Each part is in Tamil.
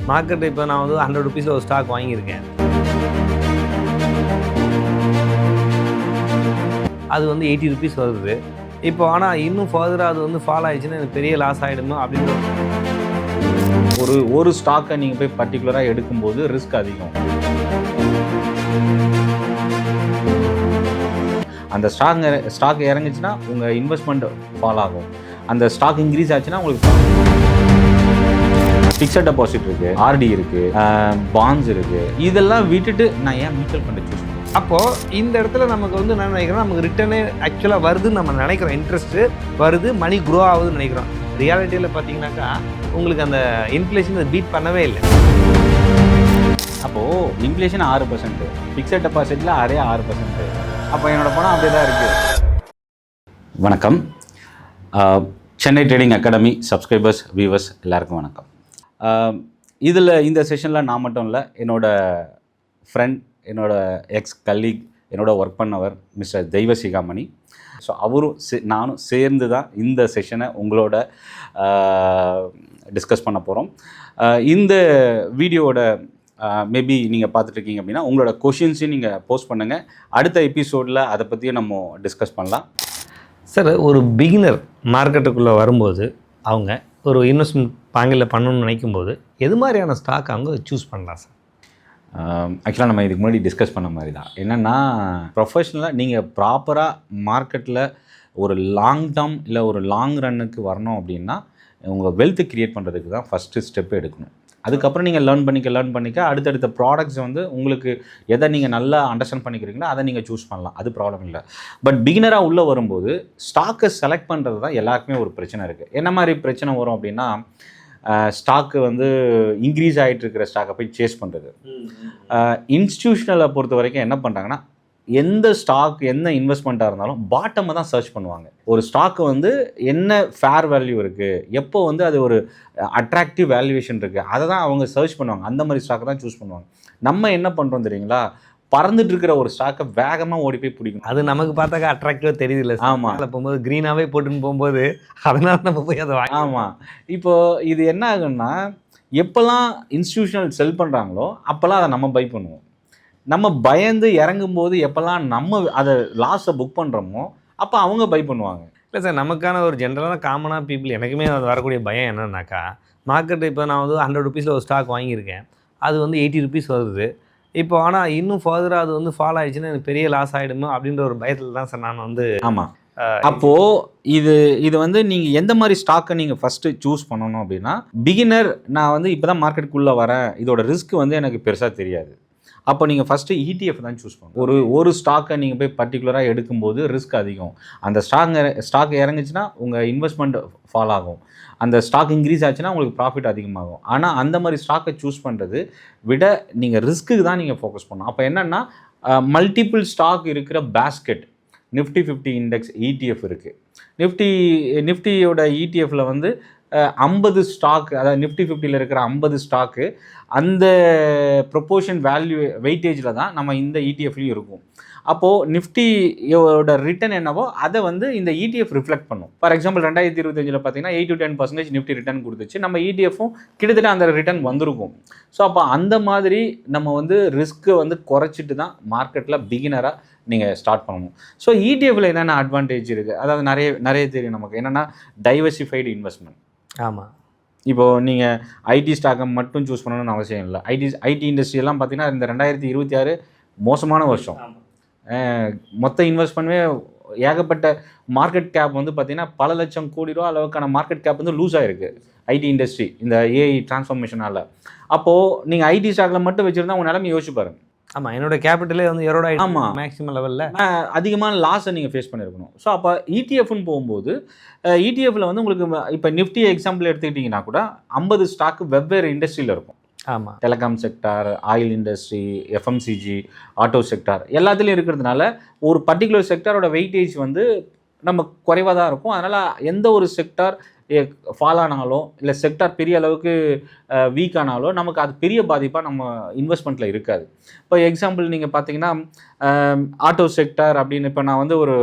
மார்க்கெட் இப்போ நான் வந்து 100 ருபீஸில் ஒரு ஸ்டாக் வாங்கியிருக்கேன். அது வந்து 80 ருபீஸ் வருது. இப்போ ஆனால் இன்னும் ஃபர்தராக அது வந்து ஃபால் ஆயிடுச்சுன்னா எனக்கு பெரிய லாஸ் ஆகிடுமோ அப்படின்னு ஒரு ஸ்டாக்கை நீங்கள் போய் பர்டிகுலராக எடுக்கும்போது ரிஸ்க் அதிகம். அந்த ஸ்டாக் இறங்குச்சுன்னா உங்கள் இன்வெஸ்ட்மெண்ட் ஃபால் ஆகும். அந்த ஸ்டாக் இன்க்ரீஸ் ஆச்சுன்னா உங்களுக்கு ஃபிக்ஸட் டெபாசிட் இருக்குது, ஆர்டி இருக்குது, பாண்ட்ஸ் இருக்குது. இதெல்லாம் விட்டுட்டு நான் ஏன் மியூச்சுவல் ஃபண்டை சூஸ் பண்ணுவேன்? அப்போது இந்த இடத்துல நமக்கு வந்து என்ன நினைக்கிறோம், நமக்கு ரிட்டர்னே ஆக்சுவலாக வருதுன்னு நம்ம நினைக்கிறோம். இன்ட்ரெஸ்ட்டு வருது, மணி க்ரோ ஆகுதுன்னு நினைக்கிறோம். ரியாலிட்டியில் பார்த்தீங்கன்னாக்கா உங்களுக்கு அந்த இன்ஃப்ளேஷன் பீட் பண்ணவே இல்லை. அப்போது இன்ஃப்ளேஷன் 6%, ஃபிக்ஸட் டெபாசிட்டில் 6%. அப்போ என்னோட பணம் அப்படியே தான் இருக்குது. வணக்கம், Chennai trading academy subscribers, viewers எல்லாருக்கும் வணக்கம். இதில் இந்த செஷனில் நான் மட்டும் இல்லை, என்னோடய ஃப்ரெண்ட், என்னோடய எக்ஸ் கலீக், என்னோட ஒர்க் பண்ணவர் மிஸ்டர் தெய்வசிகாமணி. ஸோ அவரும் நானும் சேர்ந்து தான் இந்த செஷனை உங்களோட டிஸ்கஸ் பண்ண போகிறோம். இந்த வீடியோவோட மேபி நீங்கள் பார்த்துட்ருக்கீங்க அப்படின்னா உங்களோட கொஷின்ஸையும் நீங்கள் போஸ்ட் பண்ணுங்கள். அடுத்த எபிசோடில் அதை பற்றியும் நம்ம டிஸ்கஸ் பண்ணலாம். சார், ஒரு பிகினர் மார்க்கெட்டுக்குள்ளே வரும்போது அவங்க ஒரு இன்வெஸ்ட்மெண்ட் பாங்கில் பண்ணணும்னு நினைக்கும்போது எது மாதிரியான ஸ்டாக் அவங்க சூஸ் பண்ணலாம் சார்? ஆக்சுவலாக நம்ம இதுக்கு முன்னாடி டிஸ்கஸ் பண்ண மாதிரி தான். என்னென்னா, ப்ரொஃபஷ்னலாக நீங்கள் ப்ராப்பராக மார்க்கெட்டில் ஒரு லாங் டேர்ம் இல்லை ஒரு லாங் ரன்னுக்கு வரணும் அப்படின்னா உங்கள் வெல்த்து க்ரியேட் பண்ணுறதுக்கு தான் ஃபஸ்ட்டு ஸ்டெப் எடுக்கணும். அதுக்கப்புறம் நீங்கள் லேர்ன் பண்ணிக்க அடுத்தடுத்த ப்ராடக்ட்ஸ் வந்து உங்களுக்கு எதை நீங்கள் நல்லா அண்டர்ஸ்டாண்ட் பண்ணிக்கிறீங்களோ அதை நீங்கள் சூஸ் பண்ணலாம். அது ப்ராப்ளம் இல்லை. பட் பிகினராக உள்ளே வரும்போது ஸ்டாக்கை செலக்ட் பண்ணுறது தான் எல்லாருக்குமே ஒரு பிரச்சனை இருக்குது. என்ன மாதிரி பிரச்சனை வரும் அப்படின்னா, ஸ்டாக்கு வந்து இன்க்ரீஸ் ஆகிட்டு இருக்கிற ஸ்டாக்கை போய் சேஸ் பண்ணுறது. இன்ஸ்டிடியூஷனலை பொறுத்த வரைக்கும் என்ன பண்ணுறாங்கன்னா, எந்த ஸ்டாக் என்ன இன்வெஸ்ட்மெண்ட்டாக இருந்தாலும் பாட்டமை தான் சர்ச் பண்ணுவாங்க. ஒரு ஸ்டாக்கு வந்து என்ன ஃபேர் வேல்யூ இருக்குது, எப்போ வந்து அது ஒரு அட்ராக்டிவ் வேல்யூவேஷன் இருக்குது, அதை தான் அவங்க சர்ச் பண்ணுவாங்க. அந்த மாதிரி ஸ்டாக்கை தான் சூஸ் பண்ணுவாங்க. நம்ம என்ன பண்ணுறோம் தெரியுங்களா, பறந்துட்டு இருக்கிற ஒரு ஸ்டாக்கை வேகமாக ஓடி போய் பிடிக்கும். அது நமக்கு பார்த்தாக்கா அட்ராக்டிவாக தெரியுதில்ல. ஆமாம், அதில் போகும்போது க்ரீனாகவே போட்டுன்னு போகும்போது அதனால நம்ம போய் அதை வாங்க. ஆமாம். இப்போது இது என்ன ஆகுன்னா, எப்போல்லாம் இன்ஸ்டிடியூஷனல் செல் பண்ணுறாங்களோ அப்போல்லாம் அதை நம்ம பை பண்ணுவோம். நம்ம பயந்து இறங்கும்போது எப்போல்லாம் நம்ம அதை லாஸை புக் பண்ணுறோமோ அப்போ அவங்க பை பண்ணுவாங்க. இல்லை சார், நமக்கான ஒரு ஜென்ரலான காமனாக பீப்புள் எனக்குமே அது வரக்கூடிய பயம் என்னன்னாக்கா, மார்க்கெட் இப்போ நான் வந்து 100 ருபீஸில் ஒரு ஸ்டாக் வாங்கியிருக்கேன். அது வந்து 80 ருபீஸ் வருது. இப்போ ஆனால் இன்னும் ஃபர்தராக அது வந்து ஃபால் ஆகிடுச்சுன்னா எனக்கு பெரிய லாஸ் ஆகிடுமோ அப்படின்ற ஒரு பயத்தில் தான் சார் நான் வந்து. ஆமாம். அப்போது இது வந்து நீங்கள் எந்த மாதிரி ஸ்டாக்கை நீங்கள் ஃபஸ்ட்டு சூஸ் பண்ணணும் அப்படின்னா, பிகினர், நான் வந்து இப்போ தான் மார்க்கெட்டுக்குள்ளே வரேன், இதோட ரிஸ்க் வந்து எனக்கு பெருசாக தெரியாது. அப்போ நீங்கள் ஃபஸ்ட்டு ETF தான் சூஸ் பண்ணணும். ஒரு ஸ்டாக்கை நீங்கள் போய் பர்டிகுலராக எடுக்கும்போது ரிஸ்க் அதிகம். அந்த ஸ்டாக் இறங்குச்சுன்னா உங்கள் இன்வெஸ்ட்மெண்ட் ஃபால் ஆகும். அந்த ஸ்டாக் இன்க்ரீஸ் ஆச்சுன்னா உங்களுக்கு ப்ராஃபிட் அதிகமாகும். ஆனால் அந்த மாதிரி ஸ்டாக்கை சூஸ் பண்ணுறது விட நீங்கள் ரிஸ்க்குக்கு தான் நீங்கள் ஃபோக்கஸ் பண்ணணும். அப்போ என்னென்னா, மல்டிபிள் ஸ்டாக் இருக்கிற பேஸ்கெட் நிஃப்டி 50 இண்டெக்ஸ் ETF இருக்குது. நிஃப்டியோட ETFில் வந்து 50 ஸ்டாக், அதாவது நிஃப்டி 50ல் இருக்கிற 50 ஸ்டாக்கு அந்த ப்ரொப்போர்ஷன் வேல்யூ வெயிட்டேஜில் தான் நம்ம இந்த ETFலையும் இருக்கும். அப்போது நிஃப்டியோட ரிட்டர்ன் என்னவோ அதை வந்து இந்த ETF ரிஃப்ளெக்ட் பண்ணும். ஃபார் எக்ஸாம்பிள் 2025 பார்த்தீங்கன்னா 8 to 10% நிஃப்டி ரிட்டர்ன் கொடுத்துச்சு. நம்ம ETFும் கிட்டத்தட்ட அந்த ரிட்டர்ன் வந்திருக்கும். ஸோ அப்போ அந்த மாதிரி நம்ம வந்து ரிஸ்க்கை வந்து குறைச்சிட்டு தான் மார்க்கெட்டில் பிகினராக நீங்கள் ஸ்டார்ட் பண்ணணும். ஸோ ETFில் என்னென்ன அட்வான்டேஜ் இருக்குது, அதாவது நிறைய தெரியும் நமக்கு. என்னென்னா, டைவர்சிஃபைடு இன்வெஸ்ட்மெண்ட். ஆமாம். இப்போது நீங்கள் ஐடி ஸ்டாக்கை மட்டும் சூஸ் பண்ணணும்னு அவசியம் இல்லை. ஐடி இண்டஸ்ட்ரியெல்லாம் பார்த்தீங்கன்னா இந்த 2026 மோசமான வருஷம். மொத்த இன்வெஸ்ட்மெண்ட்டுமே ஏகப்பட்ட மார்க்கெட் கேப் வந்து பார்த்திங்கன்னா பல லட்சம் கோடி ரூபா அளவுக்கான மார்க்கெட் கேப் வந்து லூஸ் ஆகிருக்கு ஐடி இண்டஸ்ட்ரி இந்த ஏஐ டிரான்ஸ்ஃபார்மேஷனால். அப்போது நீங்கள் ஐடி ஸ்டாக்கில் மட்டும் வச்சுருந்தா உங்கள் நிலைமை யோசிச்சு பாருங்க. ஆமாம், என்னோட கேபிட்டலே வந்து எரோட. ஆமாம், மேக்ஸிமம் லெவலில் அதிகமான லாஸை நீங்கள் ஃபேஸ் பண்ணியிருக்கணும். ஸோ அப்போ ETFன்னு போகும்போது ETFில் வந்து உங்களுக்கு இப்போ நிஃப்டி எக்ஸாம்பிள் எடுத்துக்கிட்டிங்கன்னா கூட 50 ஸ்டாக்கு வெவ்வேறு இண்டஸ்ட்ரியில் இருக்கும். ஆமாம், telecom sector, oil industry, FMCG, auto sector எல்லாத்துலேயும் இருக்கிறதுனால ஒரு பர்டிகுலர் செக்டாரோட வெயிட்டேஜ் வந்து நம்ம குறைவாக தான் இருக்கும். அதனால் எந்த ஒரு செக்டார் ஃபால் ஆனாலோ இல்லை செக்டார் பெரிய அளவுக்கு வீக் ஆனாலோ நமக்கு அது பெரிய பாதிப்பாக நம்ம இன்வெஸ்ட்மெண்ட்டில் இருக்காது. இப்போ எக்ஸாம்பிள் நீங்கள் பார்த்தீங்கன்னா ஆட்டோ செக்டார் அப்படின்னு இப்போ நான் வந்து ஒரு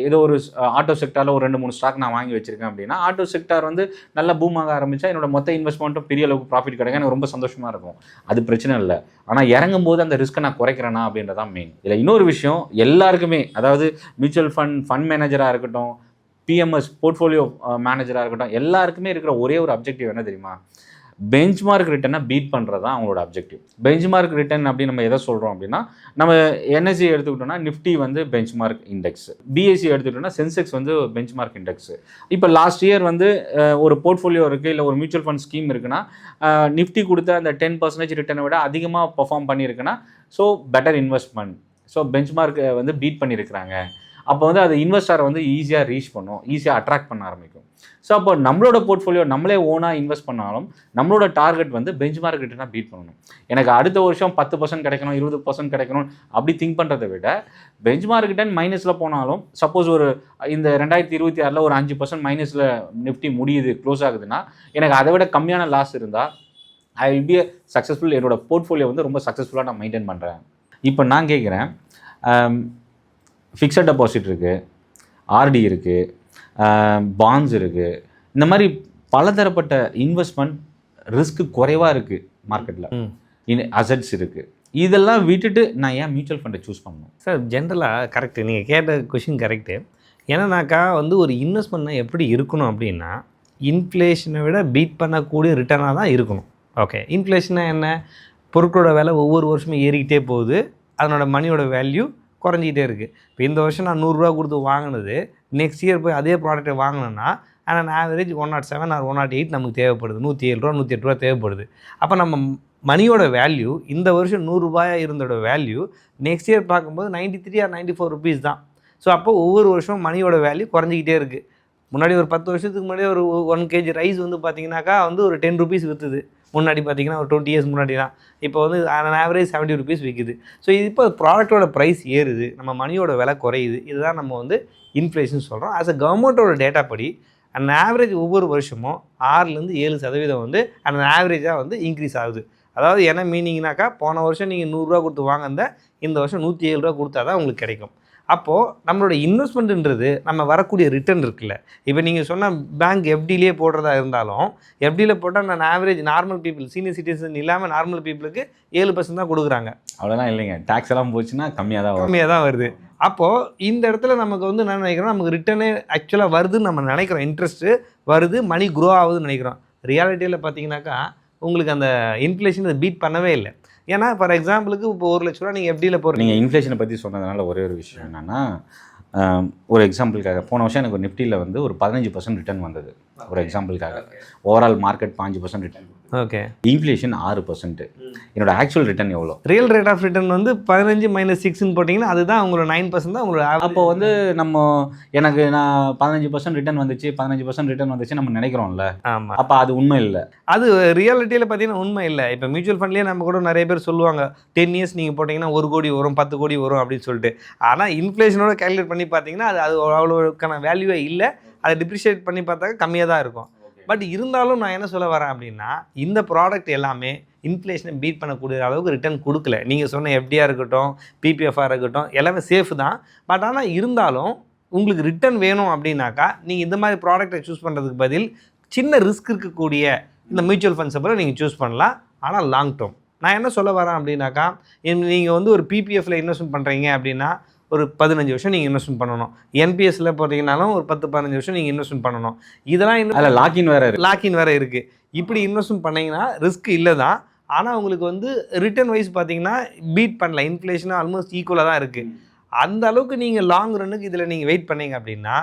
ஏதோ ஒரு ஆட்டோ செக்டாரில் ஒரு 2-3 ஸ்டாக் நான் வாங்கி வச்சிருக்கேன் அப்படின்னா ஆட்டோ செக்டார் வந்து நல்லா பூம் ஆக ஆரம்பித்தா என்னோட மொத்த இன்வெஸ்ட்மெண்ட்டும் பெரிய அளவுக்கு ப்ராஃபிட் கிடைக்கும், எனக்கு ரொம்ப சந்தோஷமாக இருக்கும், அது பிரச்சனை இல்லை. ஆனால் இறங்கும் போது அந்த ரிஸ்க்கை நான் குறைக்கிறேன்னா அப்படின்றதான் மெயின். இல்லை இன்னொரு விஷயம் எல்லாருக்குமே, அதாவது மியூச்சுவல் ஃபண்ட் மேனேஜராக இருக்கட்டும், பிஎம்எஸ் போர்ட்ஃபோலியோ மேனேஜராக இருக்கட்டும், எல்லாருக்குமே இருக்கிற ஒரே ஒரு அப்ஜெக்டிவ் என்ன தெரியுமா? பெஞ்ச்மார்க் ரிட்டனை பீட் பண்ணுறது தான் அவங்களோட அப்ஜெக்டிவ். பெஞ்ச்மார்க் ரிட்டன் அப்படின்னு நம்ம எதை சொல்கிறோம் அப்படின்னா, நம்ம என்எஸ்சி எடுத்துக்கிட்டோம்னா நிஃப்டி வந்து பெஞ்ச்மார்க் இண்டெக்ஸ், பிஎஸ்சி எடுத்துக்கிட்டோம்னா சென்செக்ஸ் வந்து பெஞ்ச்மார்க் இண்டெக்ஸ். இப்போ லாஸ்ட் இயர் வந்து ஒரு போர்ட்ஃபோலியோ இருக்குது, இல்லை ஒரு மியூச்சுவல் ஃபண்ட் ஸ்கீம் இருக்குன்னா நிஃப்டி கொடுத்த அந்த 10% ரிட்டனை விட அதிகமாக பர்ஃபார்ம் பண்ணியிருக்குன்னா ஸோ பெட்டர் இன்வெஸ்ட்மெண்ட், ஸோ பெஞ்ச்மார்க்கை வந்து பீட் பண்ணியிருக்கிறாங்க. அப்போ வந்து அது இன்வெஸ்டரை வந்து ஈஸியாக ரீச் பண்ணும், ஈஸியாக அட்ராக்ட் பண்ண ஆரம்பிக்கும். ஸோ அப்போ நம்மளோட போர்ட்ஃபோலியோ நம்மளே ஓனாக இன்வெஸ்ட் பண்ணாலும் நம்மளோட டார்கெட் வந்து பெஞ்ச்மார்க் ரிட்டனாக பீட் பண்ணணும். எனக்கு அடுத்த வருஷம் 10% கிடைக்கணும், 20% கிடைக்கணும் அப்படி திங்க் பண்ணுறதை விட பெஞ்ச்மார்க் ரிட்டன் மைனஸில் போனாலும், சப்போஸ் ஒரு இந்த 2026 ஒரு 5% மைனஸில் நிஃப்டி முடியுது, க்ளோஸ் ஆகுதுன்னா எனக்கு அதை விட கம்மியான லாஸ் இருந்தால் ஐ வில் பி சக்ஸஸ்ஃபுல். என்னோட போர்ட்ஃபோலியோ வந்து ரொம்ப சக்ஸஸ்ஃபுல்லாக நான் மெயின்டைன் பண்ணுறேன். இப்போ நான் கேட்குறேன், ஃபிக்ஸட் டெபாசிட் இருக்குது, ஆர்டி இருக்குது, பாண்ட்ஸ் இருக்குது, இந்த மாதிரி பலதரப்பட்ட இன்வெஸ்ட்மெண்ட் ரிஸ்க்கு குறைவாக இருக்குது மார்க்கெட்டில், அசட்ஸ் இருக்குது. இதெல்லாம் விட்டுட்டு நான் ஏன் மியூச்சுவல் ஃபண்டை சூஸ் பண்ணணும்? சார் ஜென்ரலாக கரெக்டு, நீங்கள் கேட்ட கொஷின் கரெக்டு. ஏன்னாக்கா வந்து ஒரு இன்வெஸ்ட்மெண்ட்னா எப்படி இருக்கணும் அப்படின்னா, இன்ஃப்ளேஷனை விட பீட் பண்ணக்கூடிய ரிட்டர்னாக தான் இருக்கணும். ஓகே, இன்ஃப்ளேஷனாக என்ன? பொருட்களோட விலை ஒவ்வொரு வருஷமும் ஏறிக்கிட்டே போகுது, அதனோட மணியோட வேல்யூ குறைஞ்சிக்கிட்டே இருக்குது. இப்போ இந்த வருஷம் நான் 100 ரூபா கொடுத்து வாங்கினது நெக்ஸ்ட் இயர் போய் அதே ப்ராடக்ட்டை வாங்கினேன்னா ஆனால் ஆவரேஜ் 107 or 108 நமக்கு தேவைப்படுது, 107 ரூபா 108 ரூபா தேவைப்படுது. அப்போ நம்ம மணியோட வேல்யூ இந்த வருஷம் 100 ரூபாயா இருந்தோட வேல்யூ நெக்ஸ்ட் இயர் பார்க்கும்போது 93 or 94 ருபீஸ் தான். ஸோ அப்போ ஒவ்வொரு வருஷம் மணியோட வேல்யூ குறைஞ்சிக்கிட்டே இருக்குது. முன்னாடி ஒரு 10 வருஷத்துக்கு முன்னாடி ஒரு 1 kg ரைஸ் வந்து பார்த்தீங்கன்னாக்கா வந்து ஒரு 10 ருபீஸ் விற்றுது. முன்னாடி பார்த்தீங்கன்னா ஒரு 20 years முன்னாடி தான். இப்போ வந்து ஆவரேஜ் 70 ருபீஸ் விற்குது. ஸோ இது இப்போ ப்ராடக்ட்டோட ப்ரைஸ் ஏறுது, நம்ம மணியோட விலை குறையுது. இதுதான் நம்ம வந்து இன்ஃப்ளேஷன் சொல்கிறோம். ஆஸ் அ கவர்மெண்ட்டோட டேட்டா படி அந்த ஆவரேஜ் ஒவ்வொரு வருஷமும் 6-7% வந்து அந்த ஆவரேஜாக வந்து இன்க்ரீஸ் ஆகுது. அதாவது என்ன மீனிங்னாக்கா, போன வருஷம் நீங்கள் 100 ரூபா கொடுத்து வாங்கினத இந்த வருஷம் 107 ரூபா கொடுத்தா தான் உங்களுக்கு கிடைக்கும். அப்போது நம்மளோட இன்வெஸ்ட்மெண்ட்டுன்றது நம்ம வரக்கூடிய ரிட்டர்ன் இருக்குல்ல. இப்போ நீங்கள் சொன்ன பேங்க் எஃப்டிலேயே போடுறதா இருந்தாலும், எஃப்டியில் போட்டால் நான் average normal people, senior citizen இல்லாமல் நார்மல் பீப்புளுக்கு 7% தான் கொடுக்குறாங்க. அவ்வளோதான் இல்லைங்க, டேக்ஸ் எல்லாம் போச்சுன்னா கம்மியாக தான் வருது. அப்போது இந்த இடத்துல நமக்கு வந்து என்ன நினைக்கிறோம், நமக்கு ரிட்டர்னே ஆக்சுவலாக வருதுன்னு நம்ம நினைக்கிறோம், இன்ட்ரெஸ்ட்டு வருது, மணி க்ரோ ஆகுதுன்னு நினைக்கிறோம். ரியாலிட்டியில் பார்த்தீங்கன்னாக்கா உங்களுக்கு அந்த இன்ஃப்ளேஷன் பீட் பண்ணவே இல்லை. ஏன்னா ஃபார் எக்ஸாம்பிளுக்கு இப்போ 1 லட்ச ரூபா நீங்கள் எஃப்டியில் போடுறீங்க. நீங்கள் இன்ஃப்ளேஷனை பற்றி சொன்னதுனால ஒரே ஒரு விஷயம் என்னென்னா, ஒரு எக்ஸாம்பிளுக்காக போன வருஷம் எனக்கு ஒரு நிஃப்டியில் வந்து ஒரு 15% ரிட்டர்ன் வந்தது. ஒரு எக்ஸாம்பிளுக்காக overall market 5% return. Okay, inflation 6%. என்னோட ஆக்சுவல் ரிட்டர்ன் எவ்வளோ? ரியல் ரேட் ஆஃப் ரிட்டர்ன் வந்து 15 - 6ன்னு போட்டிங்கன்னா அதுதான் உங்களோட 9% தான் உங்களோட. அப்போ வந்து எனக்கு நான் 15% ரிட்டர்ன் வந்துச்சு, 15% ரிட்டர்ன் வந்துச்சு நம்ம நினைக்கிறோம்ல. ஆமாம், அப்போ அது உண்மை இல்லை. அது ரியாலிட்டியில் பார்த்தீங்கன்னா உண்மை இல்லை. இப்போ மியூச்சுவல் ஃபண்ட்லேயே நம்ம கூட நிறைய பேர் சொல்லுவாங்க 10 years நீங்கள் போட்டிங்கன்னா 1 கோடி வரும், 10 கோடி வரும் அப்படின்னு சொல்லிட்டு. ஆனால் இன்ஃப்ளேஷனோட கேல்குலேட் பண்ணி பார்த்தீங்கன்னா அது அவ்வளோக்கான வேல்யூவே இல்லை. அதை டிப்ரிஷியேட் பண்ணி பார்த்தாக்க கம்மியாக தான் இருக்கும். பட் இருந்தாலும் நான் என்ன சொல்ல வரேன் அப்படின்னா, இந்த ப்ராடக்ட் எல்லாமே இன்ஃப்ளேஷனை பீட் பண்ணக்கூடிய அளவுக்கு ரிட்டர்ன் கொடுக்கல. நீங்கள் சொன்ன எஃப்டியாக இருக்கட்டும், பிபிஎஃப்ஆர் இருக்கட்டும், எல்லாமே சேஃப் தான். பட் ஆனால் இருந்தாலும் உங்களுக்கு ரிட்டர்ன் வேணும் அப்படின்னாக்கா நீங்கள் இந்த மாதிரி ப்ராடக்ட்டை சூஸ் பண்ணுறதுக்கு பதில் சின்ன ரிஸ்க் இருக்கக்கூடிய இந்த மியூச்சுவல் ஃபண்ட்ஸை போல நீங்கள் சூஸ் பண்ணலாம். ஆனால் லாங் டேர்ம் நான் என்ன சொல்ல வரேன் அப்படின்னாக்கா, நீங்கள் வந்து ஒரு பிபிஎஃப்ல இன்வெஸ்ட்மெண்ட் பண்ணுறீங்க அப்படின்னா ஒரு 15 வருஷம் நீங்கள் இன்வெஸ்ட்மெண்ட் பண்ணணும். என்பிஎஸ்ல போகிறீங்கனாலும் ஒரு 10-15 வருஷம் நீங்கள் இன்வெஸ்ட்மெண்ட் பண்ணணும். இதெல்லாம் இன்னும் லாக்இன் வேறு இருக்குது. இப்படி இன்வெஸ்ட்மெண்ட் பண்ணிங்கன்னா ரிஸ்க் இல்லை தான். ஆனால் உங்களுக்கு வந்து ரிட்டர்ன் வைஸ் பார்த்தீங்கன்னா பீட் பண்ணல, இன்ஃப்ளேஷனாக ஆல்மோஸ்ட் ஈக்குவலாக தான் இருக்குது. அந்த அளவுக்கு நீங்கள் லாங் ரன்னுக்கு இதில் நீங்கள் வெயிட் பண்ணீங்க அப்படின்னா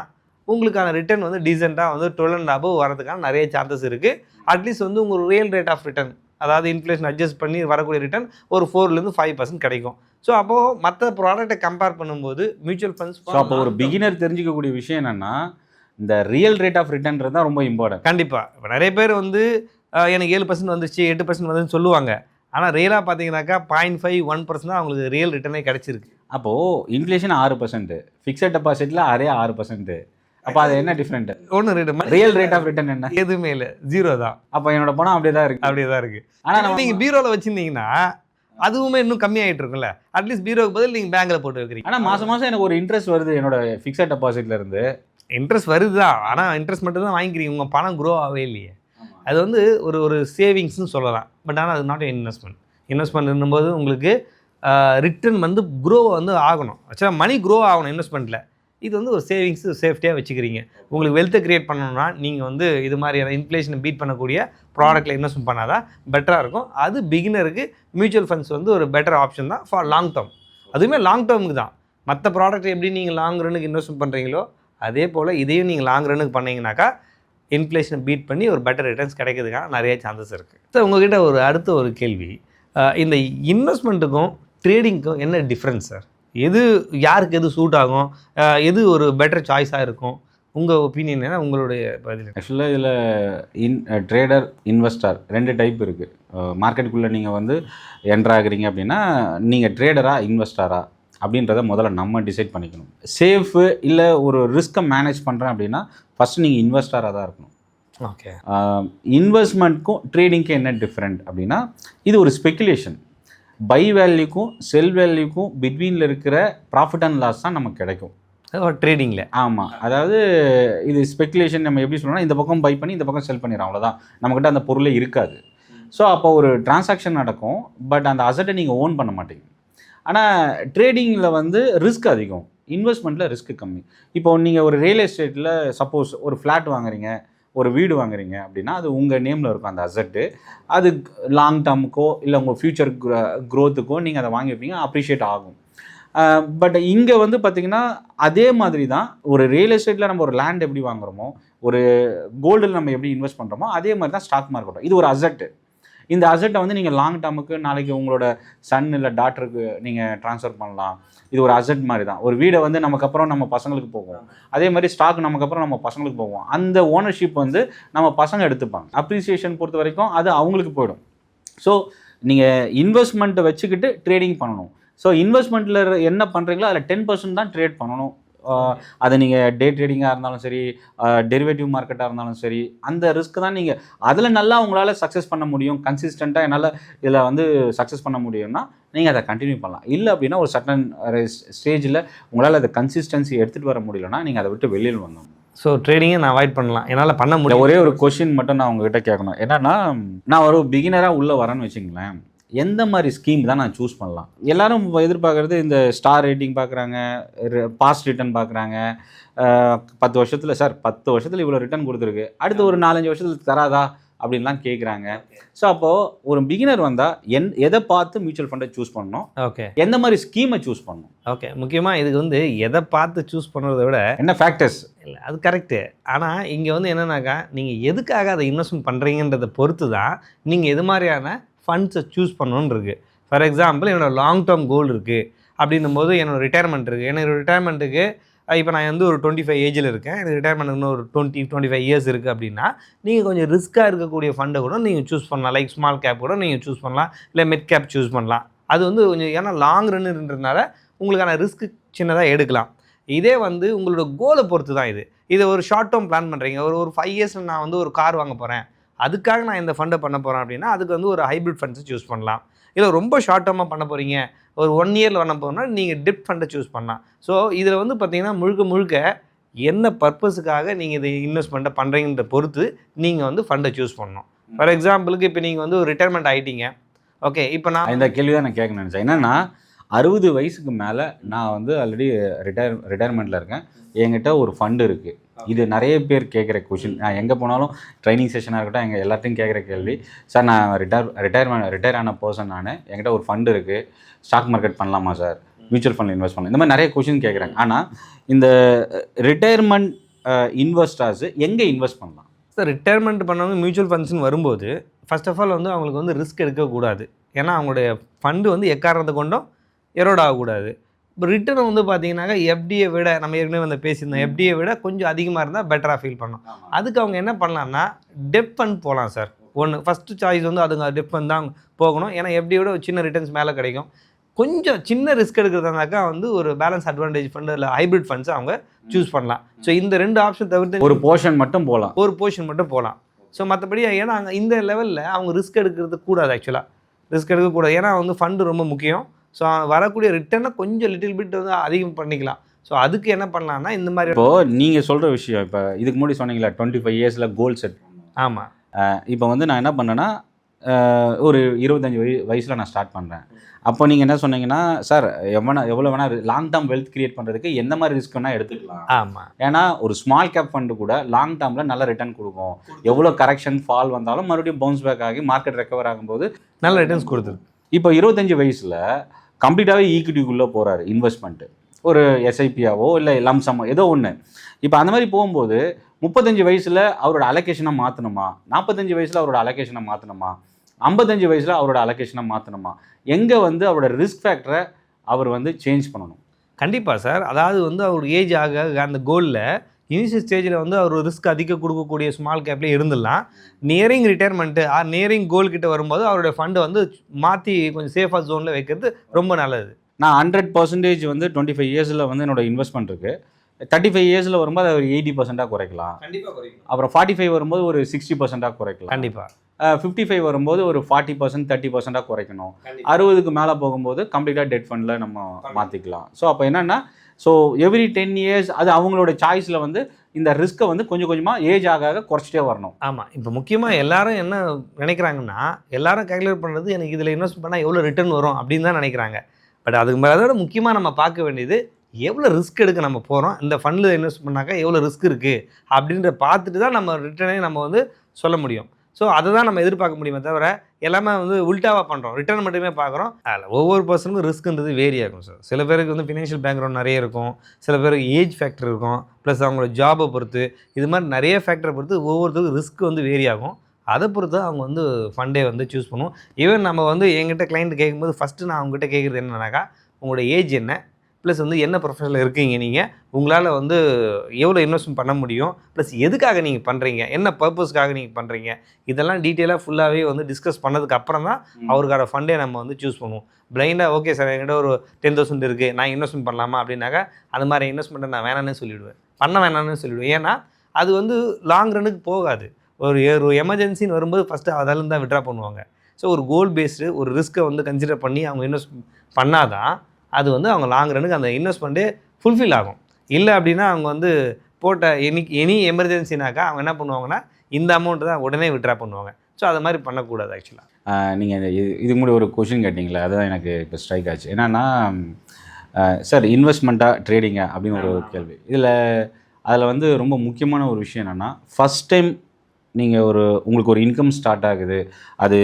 உங்களுக்கான ரிட்டர்ன் வந்து டீசெண்டாக வந்து 12 and above வரதுக்கான நிறைய சான்சஸ் இருக்குது. அட்லீஸ்ட் வந்து உங்கள் ரியல் ரேட் ஆஃப் ரிட்டர்ன், அதாவது இன்ஃப்ளேஷன் அட்ஜஸ்ட் பண்ணி வரக்கூடிய ரிட்டர்ன் ஒரு 4-5% கிடைக்கும். ஸோ அப்போது மற்ற ப்ராடக்ட்டை கம்பேர் பண்ணும்போது மியூச்சுவல் ஃபண்ட்ஸ். ஸோ அப்போ ஒரு பிகினர் தெரிஞ்சிக்கக்கூடிய விஷயம் என்னென்னா, இந்த ரியல் ரேட் ஆஃப் ரிட்டர்ன்றது தான் ரொம்ப இம்பார்ட்டன்ட். கண்டிப்பாக. இப்போ நிறைய பேர் வந்து எனக்கு 7% வந்துச்சு, 8% வந்துன்னு சொல்லுவாங்க. ஆனால் ரியலாக பார்த்தீங்கன்னாக்கா 0.5-1% தான் அவங்களுக்கு ரியல் ரிட்டர்னே கிடச்சிருக்கு. அப்போது இன்ஃப்ளேஷன் 6%, ஃபிக்ஸட் டெபாசிட்டில் அதே 6%. அப்போ அது என்ன டிஃப்ரெண்ட்? ஒன்று ரெண்டு ரியல் ரேட் ஆஃப் ரிட்டர்ன் என்ன? எதுவுமே இல்லை, 0 தான். அப்போ என்னோட பணம் அப்படியே தான் இருக்கு. அப்படியே தான் இருக்குது. ஆனால் ஆனால் நீங்கள் பீரோவில் வச்சுருந்தீங்கன்னா அதுவுமே இன்னும் கம்மியாகிட்டு இருக்கும்ல. அட்லீஸ்ட் பீரோவுக்கு பதில் நீங்கள் பேங்க்கில் போட்டு வைக்கிறீங்க. ஆனால் மாதம் மாதம் எனக்கு ஒரு இன்ட்ரெஸ்ட் வருது என்னோட ஃபிக்ஸட் டெபாசிட்ல இருந்து. இன்ட்ரெஸ்ட் வருது தான், ஆனால் இன்ட்ரெஸ்ட் மட்டும் தான் வாங்கிக்கிறீங்க, உங்கள் பணம் க்ரோ ஆகவே இல்லையே. அது வந்து ஒரு சேவிங்ஸ்னு சொல்லலாம். பட் ஆனால் அது நாட் இன்வெஸ்ட்மெண்ட். இன்வெஸ்ட்மெண்ட் இருக்கும்போது உங்களுக்கு ரிட்டர்ன் வந்து க்ரோ வந்து ஆகணும். ஆக்சுவலாக மணி க்ரோ ஆகணும் இன்வெஸ்ட்மெண்ட்டில். இது வந்து ஒரு சேவிங்ஸ் சேஃப்டியாக வச்சுக்கிறீங்க. உங்களுக்கு வெல்த்தை க்ரியேட் பண்ணணும்னா நீங்கள் வந்து இது மாதிரியான இன்ஃப்ளேஷனை பீட் பண்ணக்கூடிய ப்ராடக்ட்டில் இன்வெஸ்ட்மெண்ட் பண்ணால் தான் பெட்டராக இருக்கும். அது பிகினருக்கு மியூச்சுவல் ஃபண்ட்ஸ் வந்து ஒரு பெட்டர் ஆப்ஷன் தான் ஃபார் லாங் டேர்ம். அதுவுமே லாங் டேர்முக்கு தான். மற்ற ப்ராடக்ட் எப்படி நீங்கள் லாங் ரன்னுக்கு இன்வெஸ்ட்மெண்ட் பண்ணுறீங்களோ அதே போல் இதையும் நீங்கள் லாங் ரன்னுக்கு பண்ணிங்கனாக்கா இன்ஃப்ளேஷனை பீட் பண்ணி ஒரு பெட்டர் ரிட்டர்ன்ஸ் கிடைக்கிறதுக்கான நிறைய சான்சஸ் இருக்குது. ஸோ உங்கள்கிட்ட அடுத்த ஒரு கேள்வி, இந்த இன்வெஸ்ட்மெண்ட்டுக்கும் ட்ரேடிங்க்கும் என்ன டிஃப்ரென்ஸ் சார்? எது யாருக்கு எது சூட் ஆகும், எது ஒரு பெட்டர் சாய்ஸாக இருக்கும்? உங்கள் ஒப்பீனியன் என்ன, உங்களுடைய பதில்? ஆக்சுவலாக இதில் ட்ரேடர் இன்வெஸ்டர் 2 டைப் இருக்குது. மார்க்கெட்டுக்குள்ளே நீங்கள் வந்து என்ட்ரு ஆகுறீங்க அப்படின்னா நீங்கள் ட்ரேடரா இன்வெஸ்டரா அப்படின்றத முதல்ல நம்ம டிசைட் பண்ணிக்கணும். சேஃபு இல்லை ஒரு ரிஸ்க்கை மேனேஜ் பண்ணுறேன் அப்படின்னா ஃபஸ்ட்டு நீங்கள் இன்வெஸ்டராக தான் இருக்கணும். ஓகே. இன்வெஸ்ட்மெண்ட்க்கும் ட்ரேடிங்க்கும் என்ன டிஃப்ரெண்ட் அப்படின்னா இது ஒரு ஸ்பெக்குலேஷன். பை வேல்யூக்கும் செல் வேல்யூக்கும் பிட்வீனில் இருக்கிற ப்ராஃபிட் அண்ட் லாஸ் தான் நமக்கு கிடைக்கும் ட்ரேடிங்கில். ஆமாம், அதாவது இது ஸ்பெக்குலேஷன். நம்ம எப்படி சொல்லணும்னா இந்த பக்கம் பை பண்ணி இந்த பக்கம் செல் பண்ணிடுறோம், அவ்வளோதான். நம்மக்கிட்ட அந்த பொருளே இருக்காது. ஸோ அப்போ ஒரு டிரான்சாக்ஷன் நடக்கும், பட் அந்த அசட்டை நீங்கள் ஓன் பண்ண மாட்டீங்க. ஆனால் ட்ரேடிங்கில் வந்து ரிஸ்க் அதிகம், இன்வெஸ்ட்மெண்ட்டில் ரிஸ்க் கம்மி. இப்போ நீங்கள் ஒரு ரியல் எஸ்டேட்டில் சப்போஸ் ஒரு ஃப்ளாட் வாங்குறீங்க, ஒரு வீடு வாங்குறீங்க அப்படின்னா அது உங்கள் நேமில் இருக்கும் அந்த அசட்டு. அது லாங் டேர்முக்கோ இல்லை உங்கள் ஃப்யூச்சர் க்ரோத்துக்கோ நீங்கள் அதை வாங்கி வைப்பீங்க, அப்ரிஷியேட் ஆகும். பட் இங்கே வந்து பார்த்திங்கன்னா அதே மாதிரி தான் ஒரு ரியல் எஸ்டேட்டில் நம்ம ஒரு லேண்ட் எப்படி வாங்குறோமோ, ஒரு கோல்டில் நம்ம எப்படி இன்வெஸ்ட் பண்ணுறோமோ அதே மாதிரி தான் ஸ்டாக் மார்க்கெட்டும். இது ஒரு அசட்டு. இந்த அசட்டை வந்து நீங்கள் லாங் டேர்முக்கு நாளைக்கு உங்களோட சன் இல்லை டாட்டருக்கு நீங்கள் ட்ரான்ஸ்ஃபர் பண்ணலாம். இது ஒரு அசட் மாதிரி தான். ஒரு வீடை வந்து நமக்கப்புறம் நம்ம பசங்களுக்கு போகும், அதே மாதிரி ஸ்டாக் நமக்கப்புறம் நம்ம பசங்களுக்கு போகும். அந்த ஓனர்ஷிப் வந்து நம்ம பசங்க எடுத்துப்பாங்க. அப்ரிசியேஷன் பொறுத்த வரைக்கும் அது அவங்களுக்கு போயிடும். ஸோ நீங்கள் இன்வெஸ்ட்மெண்ட்டை வச்சுக்கிட்டு ட்ரேடிங் பண்ணணும். ஸோ இன்வெஸ்ட்மெண்ட்டில் என்ன பண்ணுறீங்களோ அதில் 10% தான் ட்ரேட் பண்ணணும். அது நீங்கள் டே ட்ரேடிங்காக இருந்தாலும் சரி, டெரிவேட்டிவ் மார்க்கெட்டாக இருந்தாலும் சரி, அந்த ரிஸ்க் தான் நீங்கள் அதில் நல்லா உங்களால் சக்ஸஸ் பண்ண முடியும். கன்சிஸ்டண்ட்டாக என்னால் இதில் வந்து சக்ஸஸ் பண்ண முடியும்னா நீங்கள் அதை கண்டினியூ பண்ணலாம். இல்லை அப்படின்னா ஒரு சர்டன் ஸ்டேஜில் உங்களால் அதை கன்சிஸ்டன்சி எடுத்துகிட்டு வர முடியலன்னா நீங்கள் அதை விட்டு வெளியில் வரணும். ஸோ ட்ரேடிங்கை நான் அவாய்ட் பண்ணலாம், என்னால் பண்ண முடியும். ஒரே ஒரு கொஷின் மட்டும் நான் உங்ககிட்ட கேட்கணும். என்னன்னா, நான் ஒரு பிகினராக உள்ளே வரேன்னு வச்சுங்களேன், எந்த மாதிரி ஸ்கீம் தான் நான் சூஸ் பண்ணலாம்? எல்லாரும் எதிர்பார்க்குறது இந்த ஸ்டார் ரேட்டிங் பார்க்குறாங்க, பாஸ்ட் ரிட்டர்ன் பார்க்குறாங்க. 10 வருஷத்தில் சார் 10 வருஷத்தில் இவ்வளோ ரிட்டர்ன் கொடுத்துருக்கு, அடுத்து ஒரு 4-5 வருஷத்துக்கு தராதா அப்படின்லாம் கேட்குறாங்க. ஸோ அப்போது ஒரு பிகினர் வந்தால் எதை பார்த்து மியூச்சுவல் ஃபண்டை சூஸ் பண்ணணும்? ஓகே, எந்த மாதிரி ஸ்கீமை சூஸ் பண்ணணும்? ஓகே, முக்கியமாக இதுக்கு வந்து எதை பார்த்து சூஸ் பண்ணுறதை விட என்ன ஃபேக்டர்ஸ் இல்லை, அது கரெக்டு. ஆனால் இங்கே வந்து என்னன்னாக்கா நீங்கள் எதுக்காக அதை இன்வெஸ்ட்மெண்ட் பண்ணுறீங்கன்றதை பொறுத்து தான் நீங்கள் எது மாதிரியான ஃபண்ட்ஸை சூஸ் பண்ணணுன்னு இருக்குது. ஃபார் எக்ஸாம்பிள், என்னோடய லாங் டேர்ம் கோல் இருக்குது அப்படின்னும் போது என்னோடய ரிட்டையர்மெண்ட் இருக்குது. எனக்கு ரிட்டையர்மெண்ட்டுக்கு இப்போ நான் வந்து ஒரு 25 ஏஜில் இருக்கேன், எனக்கு ரிட்டையர்மெண்ட் இன்னும் ஒரு 20-25 இயர்ஸ் இருக்குது அப்படின்னா நீங்கள் கொஞ்சம் ரிஸ்க்காக இருக்கக்கூடிய ஃபண்டை கூட நீங்கள் சூஸ் பண்ணலாம். லைக் ஸ்மால் கேப் கூட நீங்கள் சூஸ் பண்ணலாம், இல்லை மிட் கேப் சூஸ் பண்ணலாம். அது வந்து கொஞ்சம் ஏன்னா லாங் ரன்னுன்றதுனால உங்களுக்கான ரிஸ்க்கு சின்னதாக எடுக்கலாம். இதே வந்து உங்களோட கோலை பொறுத்து தான் இதை ஒரு ஷார்ட் டேர்ம் பிளான் பண்ணுறீங்க. ஒரு 5 இயர்ஸில் நான் வந்து ஒரு கார் வாங்க போகிறேன், அதுக்காக நான் இந்த ஃபண்டை பண்ண போகிறேன் அப்படின்னா அதுக்கு வந்து ஒரு ஹைப்ரிட் ஃபண்ட்ஸை சூஸ் பண்ணலாம். இல்லை ரொம்ப ஷார்ட் டேர்மாக பண்ண போகிறீங்க, ஒரு 1 இயரில் பண்ண போகிறோம்னா நீங்கள் டெப்ட் ஃபண்டை சூஸ் பண்ணலாம். ஸோ இதில் வந்து பார்த்திங்கன்னா முழுக்க என்ன பர்பஸுக்காக நீங்கள் இதை இன்வெஸ்ட்மெண்ட்டை பண்ணுறீங்கன்ற பொறுத்து நீங்கள் வந்து ஃபண்டை சூஸ் பண்ணணும். ஃபார் எக்ஸாம்பிளுக்கு இப்போ நீங்கள் வந்து ஒரு ரிட்டையர்மெண்ட் ஆகிட்டீங்க. ஓகே, இப்போ நான் இந்த கேள்வி தான் நான் கேட்க நினச்சேன். என்னென்னா 60 வயசுக்கு மேலே நான் வந்து ஆல்ரெடி ரிட்டையர்மெண்ட்டில் இருக்கேன், என்கிட்ட ஒரு ஃபண்டு இருக்குது. இது நிறைய பேர் கேட்குற கொஷின். நான் எங்கே போனாலும் ட்ரைனிங் செஷனாக இருக்கட்டும் எங்கள் எல்லாத்தையும் கேட்குற கேள்வி, சார் நான் ரிட்டையர் ஆன பர்சன், நான் என்கிட்ட ஒரு ஃபண்டு இருக்குது, ஸ்டாக் மார்க்கெட் பண்ணலாமா சார், மியூச்சுவல் ஃபண்டில் இன்வெஸ்ட் பண்ணலாம், இந்த மாதிரி நிறைய கொஷின் கேட்குறாங்க. ஆனால் இந்த ரிட்டையர்மெண்ட் இன்வெஸ்டர்ஸ் எங்கே இன்வெஸ்ட் பண்ணலாம்? சார், ரிட்டையர்மெண்ட் பண்ணவங்க மியூச்சுவல் ஃபண்ட்ஸ்னு வரும்போது ஃபர்ஸ்ட் ஆஃப் ஆல் வந்து அவங்களுக்கு வந்து ரிஸ்க் எடுக்கக்கூடாது. ஏன்னா அவங்களுடைய ஃபண்டு வந்து எக்காரணத்தை கொண்டும் எரோட் ஆகக்கூடாது. இப்போ ரிட்டர்ன் வந்து பார்த்தீங்கன்னாக்கா எஃப்டியை விட, நம்ம ஏற்கனவே வந்து பேசியிருந்தோம், எஃப்டியை விட கொஞ்சம் அதிகமாக இருந்தால் பெட்டராக ஃபீல் பண்ணலாம். அதுக்கு அவங்க என்ன பண்ணலான்னா டெப்ட் ஃபண்ட் போகலாம் சார். ஃபஸ்ட்டு சாய்ஸ் வந்து அதுங்க டெப்ட் ஃபண்ட் தான் போகணும். ஏன்னா எஃப்டியை விட ஒரு சின்ன ரிட்டர்ன்ஸ் மேலே கிடைக்கும். கொஞ்சம் சின்ன ரிஸ்க் எடுக்கிறதாக்கா வந்து ஒரு பேலன்ஸ் அட்வான்டேஜ் ஃபண்ட் இல்லை ஹைப்ரிட் ஃபண்ட்ஸ் அவங்க சூஸ் பண்ணலாம். ஸோ இந்த 2 ஆப்ஷன் தவிர்த்து ஒரு போர்ஷன் மட்டும் போகலாம். ஒரு போர்ஷன் மட்டும் போகலாம். ஸோ மற்றபடி ஏன்னா அங்கே இந்த லெவலில் அவங்க ரிஸ்க் எடுக்கிறது கூடாது. ஆக்சுவலாக ரிஸ்க் எடுக்கக்கூடாது. ஏன்னா வந்து ஃபண்டு ரொம்ப முக்கியம். ஸோ வரக்கூடிய ரிட்டர்னை கொஞ்சம் லிட்டில் பிட் வந்து அதிகம் பண்ணிக்கலாம். ஸோ அதுக்கு என்ன பண்ணலாம்னா இந்த மாதிரி இப்போது நீங்கள் சொல்கிற விஷயம், இப்போ இதுக்கு முன்னாடி சொன்னீங்களா 25 இயர்ஸில் கோல் செட். ஆமாம். இப்போ வந்து நான் என்ன பண்ணேன்னா ஒரு 25 வயசில் நான் ஸ்டார்ட் பண்ணுறேன். அப்போ நீங்கள் என்ன சொன்னீங்கன்னா, சார் எவ்வளோ வேணால் லாங் டேர்ம் வெல்த் கிரியேட் பண்ணுறதுக்கு எந்த மாதிரி ரிஸ்க் வேணால் எடுத்துக்கலாம். ஆமாம். ஏன்னா ஒரு ஸ்மால் கேப் ஃபண்டு கூட லாங் டேர்மில் நல்ல ரிட்டர்ன் கொடுக்கும். எவ்வளோ கரெக்ஷன் ஃபால் வந்தாலும் மறுபடியும் பவுன்ஸ் பேக் ஆகி மார்க்கெட் ரெக்கவர் ஆகும்போது நல்ல ரிட்டர்ன்ஸ் கொடுத்துரு. இப்போ 25 வயசில் கம்ப்ளீட்டாகவே ஈக்விட்டிக்குள்ளே போகிறாரு இன்வெஸ்ட்மெண்ட்டு, ஒரு எஸ்ஐபியாவோ இல்லை லம்சமோ ஏதோ ஒன்று. இப்போ அந்த மாதிரி போகும்போது 35 வயசில் அவரோட அலோகேஷனை மாற்றணுமா, 45 வயசில் அவரோட அலோகேஷனை மாற்றணுமா, 55 வயசில் அவரோட அலோகேஷனை மாற்றணுமா, எங்கே வந்து அவரோட ரிஸ்க் ஃபேக்டரை அவர் வந்து சேஞ்ச் பண்ணணும்? கண்டிப்பாக சார். அதாவது வந்து அவர் ஏஜ் ஆக அந்த கோலில் இனிஷியல் ஸ்டேஜில் வந்து அவர் ரிஸ்க் அதிகம் கொடுக்கக்கூடிய ஸ்மால் கேப்லேயே இருந்துடலாம். நியரிங் ரிட்டையர்மெண்ட்டு நியரிங் கோல் கிட்ட வரும்போது அவருடைய ஃபண்டை வந்து மாற்றி கொஞ்சம் சேஃபாக ஜோனில் வைக்கிறது ரொம்ப நல்லது. நான் 100% வந்து 25 இயர்ஸில் வந்து என்னோட இன்வெஸ்ட்மெண்ட் இருக்குது. 35 இயர்ஸில் வரும்போது அது ஒரு 80% குறைக்கலாம். கண்டிப்பாக குறைக்கும். அப்புறம் 45 வரும்போது ஒரு 60% குறைக்கலாம். கண்டிப்பாக. 55 வரும்போது ஒரு 40% 30% குறைக்கணும். 60க்கு மேலே போகும்போது கம்ப்ளீட்டாக டெட் ஃபண்டில் நம்ம மாற்றிக்கலாம். ஸோ அப்போ என்னென்னா, ஸோ எவ்ரி 10 இயர்ஸ் அது அவங்களோட சாய்ஸில் வந்து இந்த ரிஸ்க்கை வந்து கொஞ்சம் கொஞ்சமாக ஏஜ் ஆக குறைச்சிட்டே வரணும். ஆமாம். இப்போ முக்கியமாக எல்லாரும் என்ன நினைக்கிறாங்கன்னா, எல்லாரும் கேல்குலேட் பண்ணுறது எனக்கு இதில் இன்வெஸ்ட் பண்ணால் எவ்வளோ ரிட்டர்ன் வரும் அப்படின்னு தான் நினைக்கிறாங்க. பட் அதுக்கு மேலே அதோட முக்கியமாக நம்ம பார்க்க வேண்டியது எவ்வளோ ரிஸ்க் எடுக்க நம்ம போகிறோம், இந்த ஃபண்டில் இன்வெஸ்ட் பண்ணாக்கா எவ்வளோ ரிஸ்க் இருக்குது அப்படின்ற பார்த்துட்டு தான் நம்ம ரிட்டர்னே நம்ம வந்து சொல்ல முடியும். ஸோ அதை தான் நம்ம எதிர்பார்க்க முடியுமே தவிர எல்லாமே வந்து உல்ட்டாவாக பண்ணுறோம், ரிட்டர்ன் மட்டுமே பார்க்குறோம். அதில் ஒவ்வொரு பர்சனுக்கும் ரிஸ்க்குன்றது வேரி ஆகும் சார். சில பேருக்கு வந்து ஃபினான்ஷியல் பேக்ரவுண்ட் நிறைய இருக்கும், சில பேருக்கு ஏஜ் ஃபேக்டர் இருக்கும், ப்ளஸ் அவங்களோட ஜாபை பொறுத்து இது மாதிரி நிறைய ஃபேக்டரை பொறுத்து ஒவ்வொருத்தருக்கும் ரிஸ்க் வந்து வேரி ஆகும். அதை பொறுத்து அவங்க வந்து ஃபண்டே வந்து சூஸ் பண்ணுவோம். ஈவன் நம்ம வந்து என்கிட்ட கிளைண்ட் கேட்கும்போது ஃபஸ்ட்டு நான் அவங்ககிட்ட கேட்குறது என்னன்னாக்கா, உங்களோட ஏஜ் என்ன, ப்ளஸ் வந்து என்ன ப்ரொஃபஷனில் இருக்கீங்க, நீங்கள் உங்களால் வந்து எவ்வளோ இன்வெஸ்ட்மெண்ட் பண்ண முடியும், ப்ளஸ் எதுக்காக நீங்கள் பண்ணுறீங்க, என்ன பர்பஸ்க்காக நீங்கள் பண்ணுறீங்க, இதெல்லாம் டீட்டெயிலாக ஃபுல்லாகவே வந்து டிஸ்கஸ் பண்ணதுக்கு அப்புறம் தான் அவருக்கான ஃபண்டே நம்ம வந்து சூஸ் பண்ணுவோம். பிளைண்டாக ஓகே சார் என்கிட்ட ஒரு 10,000 இருக்குது நான் இன்வெஸ்ட்மெண்ட் பண்ணலாமா அப்படின்னாக்கா அந்த மாதிரி இன்வெஸ்ட்மெண்ட்டை நான் வேணான்னு சொல்லிவிடுவேன், பண்ண வேணான்னு சொல்லிவிடுவேன். ஏன்னா அது வந்து லாங் ரன்னுக்கு போகாது. ஒரு எமர்ஜென்சின்னு வரும்போது ஃபஸ்ட்டு அதில் தான் விட்ரா பண்ணுவாங்க. ஸோ ஒரு கோல் பேஸ்டு ஒரு ரிஸ்க்கை வந்து கன்சிடர் பண்ணி அவங்க இன்வெஸ்ட் பண்ணாதான் அது வந்து அவங்க லாங் ரன்னுக்கு அந்த இன்வெஸ்ட்மெண்ட்டே ஃபுல்ஃபில் ஆகும். இல்லை அப்படின்னா அவங்க வந்து போட்ட எனி எமர்ஜென்சினாக்கா அவங்க என்ன பண்ணுவாங்கன்னா இந்த அமௌண்ட்டு தான் உடனே விட்ரா பண்ணுவாங்க. ஸோ அதை மாதிரி பண்ணக்கூடாது. ஆக்சுவலாக நீங்கள் இதுக்கு முன்னாடி ஒரு கொஷின் கேட்டிங்களே, அதுதான் எனக்கு இப்போ ஸ்ட்ரைக் ஆச்சு. என்னென்னா, சார் இன்வெஸ்ட்மெண்ட்டாக ட்ரேடிங்கா அப்படின்னு ஒரு கேள்வி. அதில் வந்து ரொம்ப முக்கியமான ஒரு விஷயம் என்னென்னா, ஃபஸ்ட் டைம் நீங்கள் உங்களுக்கு ஒரு இன்கம் ஸ்டார்ட் ஆகுது, அது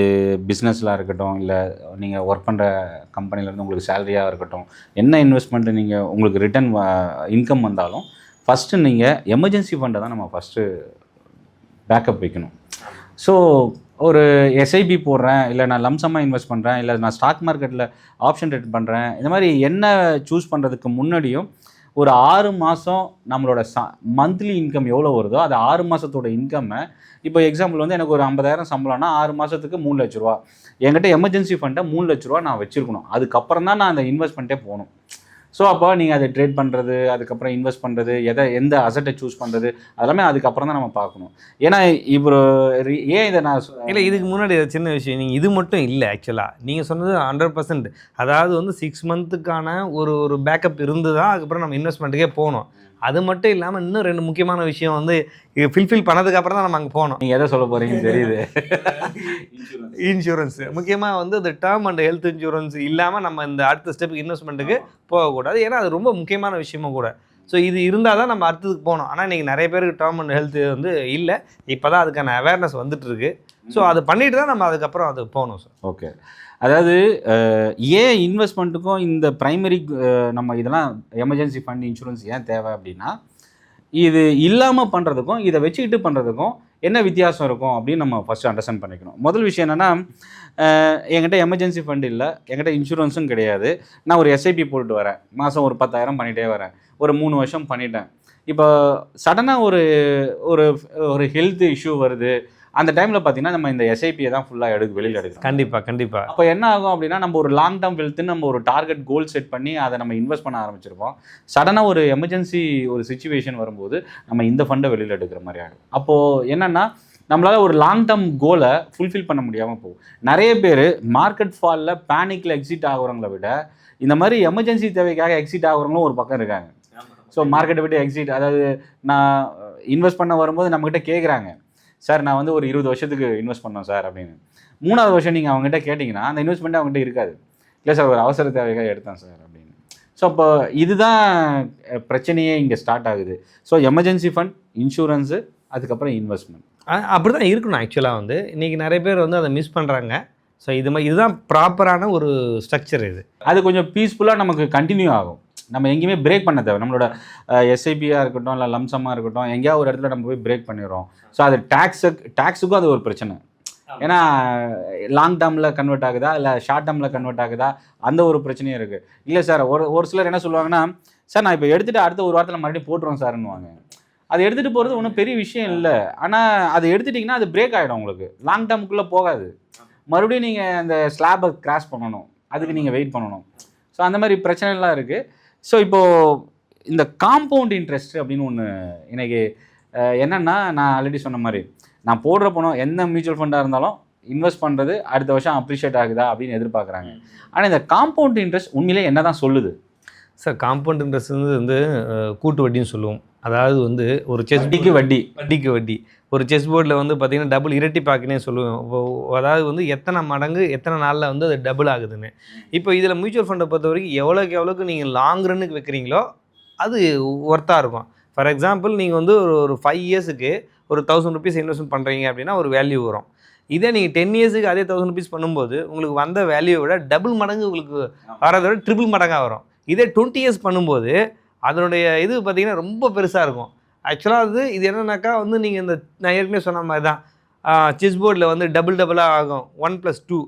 பிஸ்னஸில் இருக்கட்டும், இல்லை நீங்கள் ஒர்க் பண்ணுற கம்பெனிலேருந்து உங்களுக்கு சேலரியாக இருக்கட்டும், என்ன இன்வெஸ்ட்மெண்ட்டு நீங்கள் உங்களுக்கு ரிட்டர்ன் இன்கம் வந்தாலும் ஃபஸ்ட்டு நீங்கள் எமர்ஜென்சி ஃபண்டை தான் நம்ம ஃபஸ்ட்டு பேக்கப் வைக்கணும். ஸோ ஒரு எஸ்ஐபி போடுறேன், இல்லை நான் லம்சமாக இன்வெஸ்ட் பண்ணுறேன், இல்லை நான் ஸ்டாக் மார்க்கெட்டில் ஆப்ஷன் ட்ரேட் பண்ணுறேன், இந்த மாதிரி என்ன சூஸ் பண்ணுறதுக்கு முன்னாடியும் ஒரு 6 மாதம் நம்மளோட மந்த்லி இன்கம் எவ்வளோ வருதோ அது 6 மாதத்தோட இன்கம்மை, இப்போ எக்ஸாம்பிள் வந்து எனக்கு ஒரு 50,000 சம்பளம்னா 6 மாதத்துக்கு 3 லட்ச ரூபா, என்கிட்ட எமர்ஜென்சி ஃபண்டை 3 லட்ச ரூபா நான் வச்சுருக்கணும். அதுக்கப்புறம் தான் நான் அந்த இன்வெஸ்ட்மெண்ட்டே போகணும். ஸோ அப்போ நீங்கள் அதை ட்ரேட் பண்ணுறது, அதுக்கப்புறம் இன்வெஸ்ட் பண்ணுறது, எந்த அசட்டை சூஸ் பண்ணுறது, அதெல்லாமே அதுக்கப்புறம் தான் நம்ம பார்க்கணும். ஏன்னா இப்போ ஏன் இதை நான் இல்லை இதுக்கு முன்னாடி சின்ன விஷயம், நீங்கள் இது மட்டும் இல்லை. ஆக்சுவலாக நீங்கள் சொன்னது 100%. அதாவது வந்து 6 மந்த்துக்கான ஒரு பேக்கப் இருந்து தான் அதுக்கப்புறம் நம்ம இன்வெஸ்ட்மெண்ட்டுக்கே போகணும். அது மட்டும் இல்லாமல் இன்னும் 2 முக்கியமான விஷயம் வந்து ஃபில்ஃபில் பண்ணதுக்கப்புறம் தான் நம்ம அங்கே போகணும். நீங்கள் எதை சொல்ல போகிறீங்கன்னு தெரியுது. இன்சூரன்ஸ் முக்கியமாக வந்து இந்த டேர்ம் அண்ட் ஹெல்த் இன்சூரன்ஸ் இல்லாமல் நம்ம இந்த அடுத்த ஸ்டெப்புக்கு இன்வெஸ்ட்மெண்ட்டுக்கு போகக்கூடாது. ஏன்னா அது ரொம்ப முக்கியமான விஷயமும் கூட. ஸோ இது இருந்தால் தான் நம்ம அடுத்ததுக்கு போகணும். ஆனால் இன்றைக்கி நிறைய பேருக்கு டேர்ம் அண்ட் ஹெல்த் வந்து இல்லை, இப்போ தான் அதுக்கான அவேர்னஸ் வந்துட்டுருக்கு. ஸோ அது பண்ணிட்டு தான் நம்ம அதுக்கப்புறம் அது போகணும் சார். ஓகே, அதாவது ஏன் இன்வெஸ்ட்மெண்ட்டுக்கும் இந்த ப்ரைமரி நம்ம இதெல்லாம் எமர்ஜென்சி ஃபண்ட் இன்சூரன்ஸ் ஏன் தேவை அப்படின்னா, இது இல்லாமல் பண்ணுறதுக்கும் இதை வச்சுக்கிட்டு பண்ணுறதுக்கும் என்ன வித்தியாசம் இருக்கும் அப்படின்னு நம்ம ஃபஸ்ட்டு அண்டர்ஸ்டாண்ட் பண்ணிக்கணும். முதல் விஷயம் என்னென்னா, என்கிட்ட எமர்ஜென்சி ஃபண்ட் இல்லை, என்கிட்ட இன்சூரன்ஸும் கிடையாது, நான் ஒரு எஸ்ஐபி போட்டுட்டு வரேன், மாதம் ஒரு 10,000 பண்ணிகிட்டே வரேன், ஒரு 3 வருஷம் பண்ணிட்டேன். இப்போ சடனாக ஒரு ஹெல்த் இஷ்யூ வருது, அந்த டைமில் பார்த்தீங்கன்னா நம்ம இந்த எஸ்ஐபியை தான் ஃபுல்லாக வெளியில் எடுக்கிறோம். கண்டிப்பாக. அப்போ என்ன ஆகும் அப்படின்னா, நம்ம ஒரு லாங் டேர்ம் வெல்த்துன்னு நம்ம ஒரு டார்கெட் கோல் செட் பண்ணி அதை நம்ம இன்வெஸ்ட் பண்ண ஆரம்பிச்சிருப்போம். சடனாக ஒரு எமர்ஜென்சி ஒரு சிச்சுவேஷன் வரும்போது நம்ம இந்த ஃபண்டை வெளியில் எடுக்கிற மாதிரி ஆகும். அப்போது என்னென்னா, நம்மளால் ஒரு லாங் டேர்ம் கோலை ஃபுல்ஃபில் பண்ண முடியாமல் போகும். நிறைய பேர் மார்க்கெட் ஃபாலில் பேனிக்கில் எக்ஸிட் ஆகுறவங்கள விட இந்த மாதிரி எமர்ஜென்சி தேவைக்காக எக்ஸிட் ஆகுறவங்களும் ஒரு பக்கம் இருக்காங்க. ஸோ மார்க்கெட்டை விட்டு எக்ஸிட், அதாவது நான் இன்வெஸ்ட் பண்ண வரும்போது நம்மகிட்ட கேட்குறாங்க, சார் நான் வந்து ஒரு 20 வருஷத்துக்கு இன்வெஸ்ட் பண்ணோம் சார் அப்படின்னு. 3வது வருஷம் நீங்கள் அவங்ககிட்ட கேட்டிங்கன்னா அந்த இன்வெஸ்ட்மெண்ட்டு அவங்ககிட்ட இருக்காது. இல்லை சார் ஒரு அவசர தேவைக்காக எடுத்தேன் சார் அப்படின்னு. ஸோ அப்போ இதுதான் பிரச்சனையே இங்கே ஸ்டார்ட் ஆகுது. ஸோ எமர்ஜென்சி ஃபண்ட், இன்சூரன்ஸு, அதுக்கப்புறம் இன்வெஸ்ட்மெண்ட். அப்படி தான் இருக்கணும். ஆக்சுவலாக வந்து இன்றைக்கி நிறைய பேர் வந்து அதை மிஸ் பண்ணுறாங்க. ஸோ இதுதான் ப்ராப்பரான ஒரு ஸ்ட்ரக்சர். அது கொஞ்சம் பீஸ்ஃபுல்லாக நமக்கு கண்டினியூ ஆகும். நம்ம எங்கேயுமே பிரேக் பண்ண தேவை. நம்மளோட எஸ்ஐபியாக இருக்கட்டும், இல்லை லம்சமாக இருக்கட்டும், எங்கேயாவது ஒரு இடத்துல நம்ம போய் பிரேக் பண்ணிடுறோம். ஸோ அது டேக்ஸுக்கும் அது ஒரு பிரச்சனை. ஏன்னா லாங் டேர்மில் கன்வெர்ட் ஆகுதா, இல்லை ஷார்ட் டேர்மில் கன்வெர்ட் ஆகுதா, அந்த ஒரு பிரச்சனையும் இருக்குது. இல்லை சார், ஒரு சிலர் என்ன சொல்லுவாங்கன்னா, சார் நான் இப்போ எடுத்துகிட்டு அடுத்த ஒரு வாரத்தில் மறுபடியும் போட்டுருவோம் சார்ன்னுவாங்க. அது எடுத்துகிட்டு போகிறது ஒன்றும் பெரிய விஷயம் இல்லை. ஆனால் அதை எடுத்துட்டிங்கன்னா அது பிரேக் ஆகிடும். உங்களுக்கு லாங் டேர்முக்குள்ளே போகாது. மறுபடியும் நீங்கள் அந்த ஸ்லாபை கிராஸ் பண்ணணும், அதுக்கு நீங்கள் வெயிட் பண்ணணும். ஸோ அந்த மாதிரி பிரச்சனைலாம் இருக்குது. ஸோ இப்போது இந்த காம்பவுண்ட் இன்ட்ரெஸ்ட் அப்படின்னு ஒன்று எனக்கு என்னென்னா, நான் ஆல்ரெடி சொன்ன மாதிரி நான் போடுற பணம் எந்த மியூச்சுவல் ஃபண்டாக இருந்தாலும் இன்வெஸ்ட் பண்ணுறது அடுத்த வருஷம் அப்ரிஷியேட் ஆகுதா அப்படின்னு எதிர்பார்க்குறாங்க. ஆனால் இந்த காம்பவுண்ட் இன்ட்ரெஸ்ட் உண்மையிலே என்ன தான் சொல்லுது சார்? காம்பவுண்ட் இன்ட்ரெஸ்ட் வந்து கூட்டு வட்டின்னு சொல்லுவோம். அதாவது வந்து ஒரு வட்டிக்கு வட்டி ஒரு செஸ் போர்டில் வந்து பார்த்திங்கன்னா டபுள் இரட்டிப்பாக்குன்னே சொல்லுவேன். அதாவது வந்து எத்தனை மடங்கு எத்தனை நாளில் வந்து அது டபுள் ஆகுதுன்னு. இப்போ இதில் மியூச்சுவல் ஃபண்டை பொறுத்த வரைக்கும் எவ்வளோக்கு நீங்கள் லாங் ரன்னுக்கு வைக்கிறீங்களோ அது ஒர்த்தாக இருக்கும். ஃபார் எக்ஸாம்பிள் நீங்கள் வந்து ஒரு 5 இயர்ஸுக்கு ஒரு 1000 ருபீஸ் இன்வெஸ்ட்மெண்ட் பண்ணுறீங்க அப்படின்னா ஒரு வேல்யூ வரும். இதே நீங்கள் 10 இயர்ஸுக்கு அதே 1000 ருபீஸ் பண்ணும்போது உங்களுக்கு வந்த வேல்யூவை விட டபுள் மடங்கு உங்களுக்கு வரதை விட ட்ரிபிள் மடங்காக வரும். இதே 20 இயர்ஸ் பண்ணும்போது அதனுடைய இது பார்த்திங்கன்னா ரொம்ப பெருசாக இருக்கும். ஆக்சுவலாக இது என்னன்னாக்கா வந்து நீங்கள் நான் ஏற்கனவே சொன்ன மாதிரி தான், செஸ் போர்டில் வந்து டபுளாக ஆகும். 1 + 2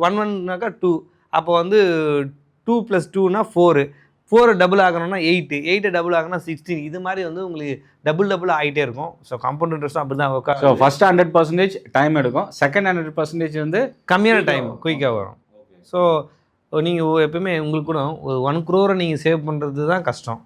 1 2. அப்போ வந்து 2 + 2 4 டபுள் ஆகணும்னா 8 டபுள் ஆகணும்னா 16. இது மாதிரி வந்து உங்களுக்கு டபுள் ஆகிட்டே இருக்கும். ஸோ காம்பவுண்ட் இன்ட்ரெஸ்ட்டும் அப்படி தான் உட்கார். ஸோ ஃபஸ்ட்டு 100% டைம் எடுக்கும், செகண்ட் 100% வந்து கம்மியான டைம் குயிக்காக வரும். ஸோ நீங்கள் எப்பவுமே உங்களுக்கு கூட ஒரு 1 crore நீங்கள் சேவ் பண்ணுறது தான் கஷ்டம்.